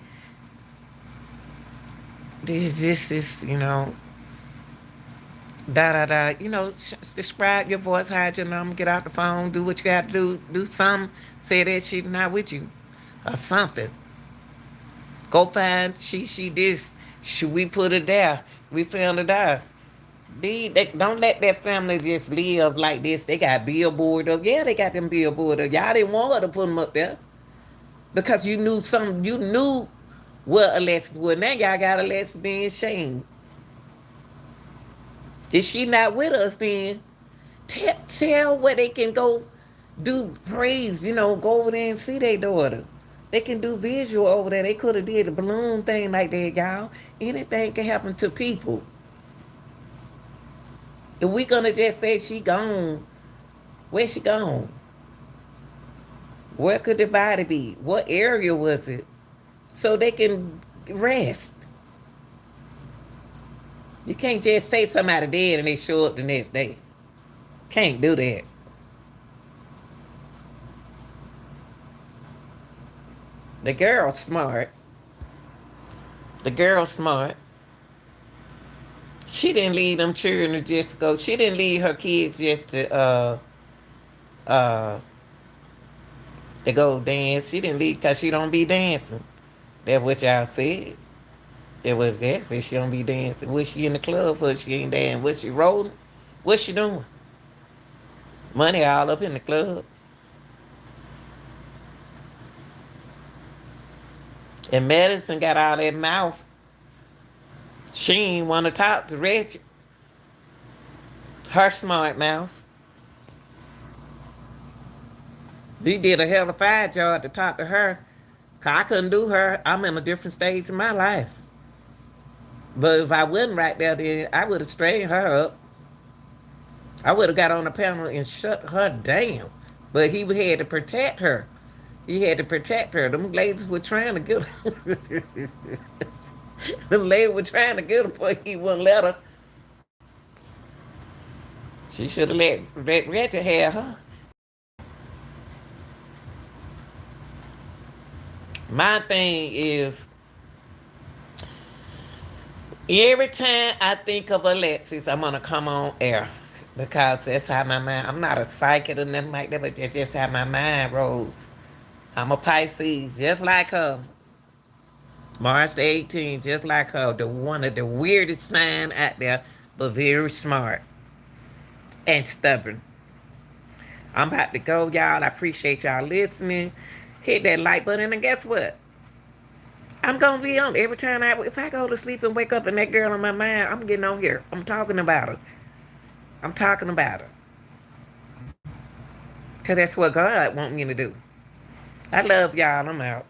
S1: this is da da da. Describe your voice, hide your number, get out the phone, do what you got to do something. Say that she's not with you or something. Go find she this. Should we put her there? We found her there. They don't let that family just live like this. They got billboard up. Yeah, they got them billboard up. Y'all didn't want her to put them up there because you knew some. You knew what Alexis was. Now y'all got Alexis being shamed. If she not with us, then tell where they can go do praise. Go over there and see their daughter. They can do visual over there. They could have did a balloon thing like that, y'all. Anything can happen to people. If we gonna just say she gone, where she gone? Where could the body be? What area was it? So they can rest. You can't just say somebody dead and they show up the next day. Can't do that. The girl's smart. The girl's smart. She didn't leave them children to just go. She didn't leave her kids just uh to go dance. She didn't leave because she don't be dancing. That's what y'all said. That was that said she don't be dancing. What she in the club for? She ain't dancing. What she rolling? What she doing? Money all up in the club. And Medicine got all that mouth. She ain't want to talk to Reggie. Her smart mouth. He did a hell of a fine job to talk to her. Cause I couldn't do her. I'm in a different stage in my life. But if I wasn't right there, then I would have straightened her up. I would have got on the panel and shut her down. But he had to protect her. He had to protect her. Them ladies were trying to get her. Them ladies were trying to get her, but he wouldn't let her. She should have let Reggie have her. My thing is, every time I think of Alexis, I'm gonna come on air because that's how my mind. I'm not a psychic or nothing like that, but that's just how my mind rolls. I'm a Pisces, just like her. March the 18th, just like her. The one of the weirdest sign out there, but very smart and stubborn. I'm about to go, y'all. I appreciate y'all listening. Hit that like button, and guess what? I'm gonna be on every time if I go to sleep and wake up and that girl on my mind, I'm getting on here. I'm talking about her. I'm talking about her. Cause that's what God want me to do. I love y'all. I'm out.